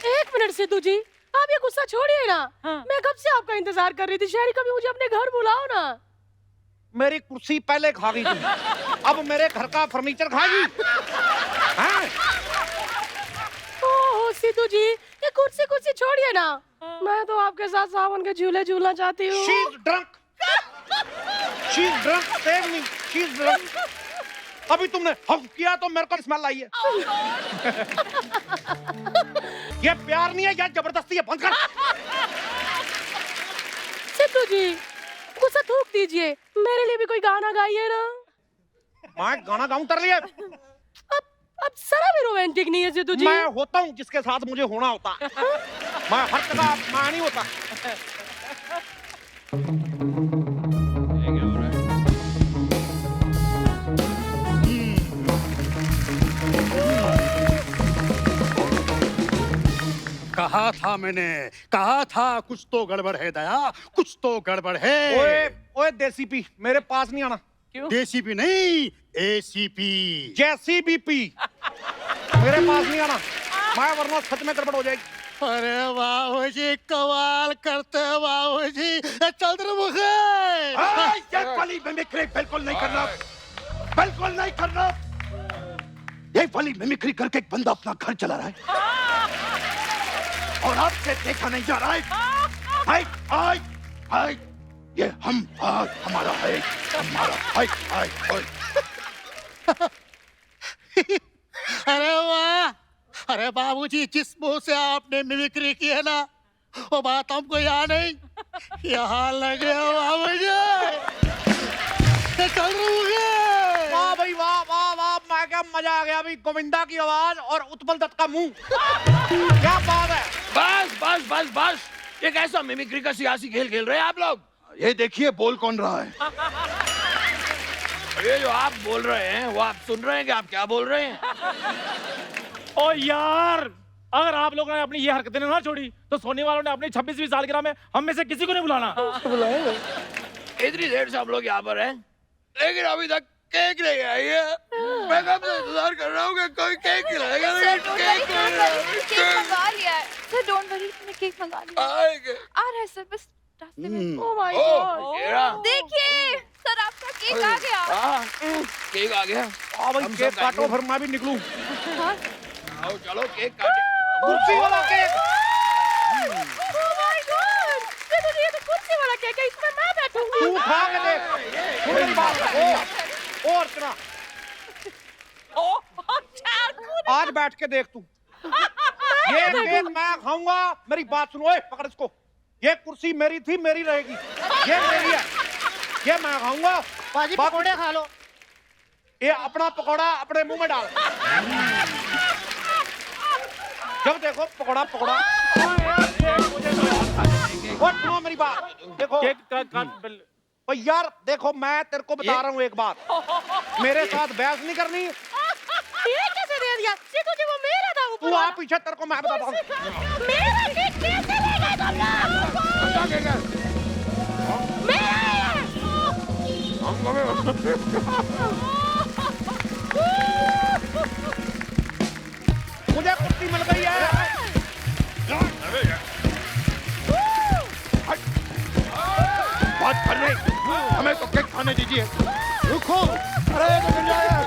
1 मिनट सिद्धू जी, आप ये गुस्सा छोड़िए ना। मैं कब से आपका इंतजार कर रही थी। शहरी, कभी मुझे अपने घर बुलाओ ना। मेरी कुर्सी पहले खा गई तुम, अब मेरे घर का फर्नीचर खाएगी? ओह सिद्धू जी, ये कुर्सी छोड़िए ना। मैं तो आपके साथ सावन के झूले झूलना चाहती हूँ। She's drunk. She's drunk. Save me. She's drunk. अभी तुमने हक किया तो मेरे को स्मेल आई है। ये प्यार नहीं है, ये जबरदस्ती है। बंद कर। सिद्धू जी, गुस्सा थूक दीजिए, मेरे लिए भी कोई गाना गाइए ना। मैं गाना गाऊं तेरे लिए? अब जरा भी रोमांटिक नहीं है सिद्धू जी। मैं होता हूँ जिसके साथ मुझे होना होता। मैं हर जगह मैं नहीं होता। कहा था मैंने, कहा था कुछ तो गड़बड़ है दया, कुछ तो गड़बड़ है। ओए देसी पी, मेरे पास नहीं आना। क्यों? देसीपी नहीं, एसीपी। जेसीबी मेरे पास नहीं आना, मैं वरना सच में गड़बड़ हो जाएगी। अरे बाबू जी, कमाल करते हैं बाबू जी। चंद्रमुखी, ये वाली मिमिक्री बिल्कुल नहीं करना, बिल्कुल नहीं करना। ये वाली मिमिक्री करके एक बंदा अपना घर चला रहा है और आपसे देखा नहीं जा रहा है। हाय हाय हाय, ये हम हमारा है, हमारा हाय हाय हाय। अरे वाह, अरे बाबूजी, जिस मुंह से आपने मिमिक्री की है ना, वो बात हमको यहाँ नहीं, यहाँ लगे हो बाबूजी। चंद्रमुखी वाह भाई वाह वाह वाह, मैं क्या मजा आ गया भाई। गोविंदा की आवाज और उत्पल दत्त का मुंह, क्या बात है। बस बस बस बस, ये कैसा मिमिक्री का सियासी खेल खेल रहे हैं आप लोग? ये देखिए बोल कौन रहा है। ये जो आप बोल रहे हैं वो आप सुन रहे हैं कि आप क्या बोल रहे हैं? ओ यार, अगर आप लोगों ने अपनी ये हरकतें ना छोड़ी तो सोनी वालों ने अपनी 26वीं सालगिरह में हम में से किसी को नहीं बुलाना। इतनी देर से हम लोग यहाँ पर हैं, लेकिन अभी तक केक नहीं आई है। मैं कब से इंतजार कर रहा हूँ कि कोई केक खिलाएगा। केक मंगा लिया है सर, डोंट वरी, मैंने केक मंगा लिया आएंगे। आ रहा है सर, बस रास्ते में। ओह माय ओ, गॉड, ये रहा। देखिए सर, आपका केक आ गया। हाँ, केक आ गया। हाँ भाई, हम केक सब काटो खाएंगे। फिर मैं भी निकलूं। आओ चलो केक काटे। कुर्सी वाला केक। ओह माय गॉड, ये तो कुर्सी वाला केक है, इसमें मैं बैठूंगी। तू खा के देख, सुन मेरी बात। ओ अर्चना, आज बैठ के देख तू। ये केक मैं खाऊंगा, मेरी बात सुनो। ओए पकड़ इसको, ये कुर्सी मेरी थी, मेरी रहेगी। ये मेरी है, ये मैं खाऊंगा। बाजी पकोड़े खा लो। ये अपना पकौड़ा अपने मुंह में डाल। जब देखो पकौड़ा पकौड़ा। और सुनो मेरी बात, देखो केक ओ यार देखो, मैं तेरे को बता रहा हूँ एक बात, मेरे साथ बहस नहीं करनी। ये कैसे दे दिया? ये तुझे वो मेरा था ऊपर तू आ वाला। पीछे, तेरे को मैं बताता हूँ। मेरा केक कैसे ले गए तुम लोग? मेरा है। मुझे कुर्सी मिल गई है। बात कर रहे, हमें तो केक खाने दीजिए। रुको, अरे ये तो गिर जाएगा।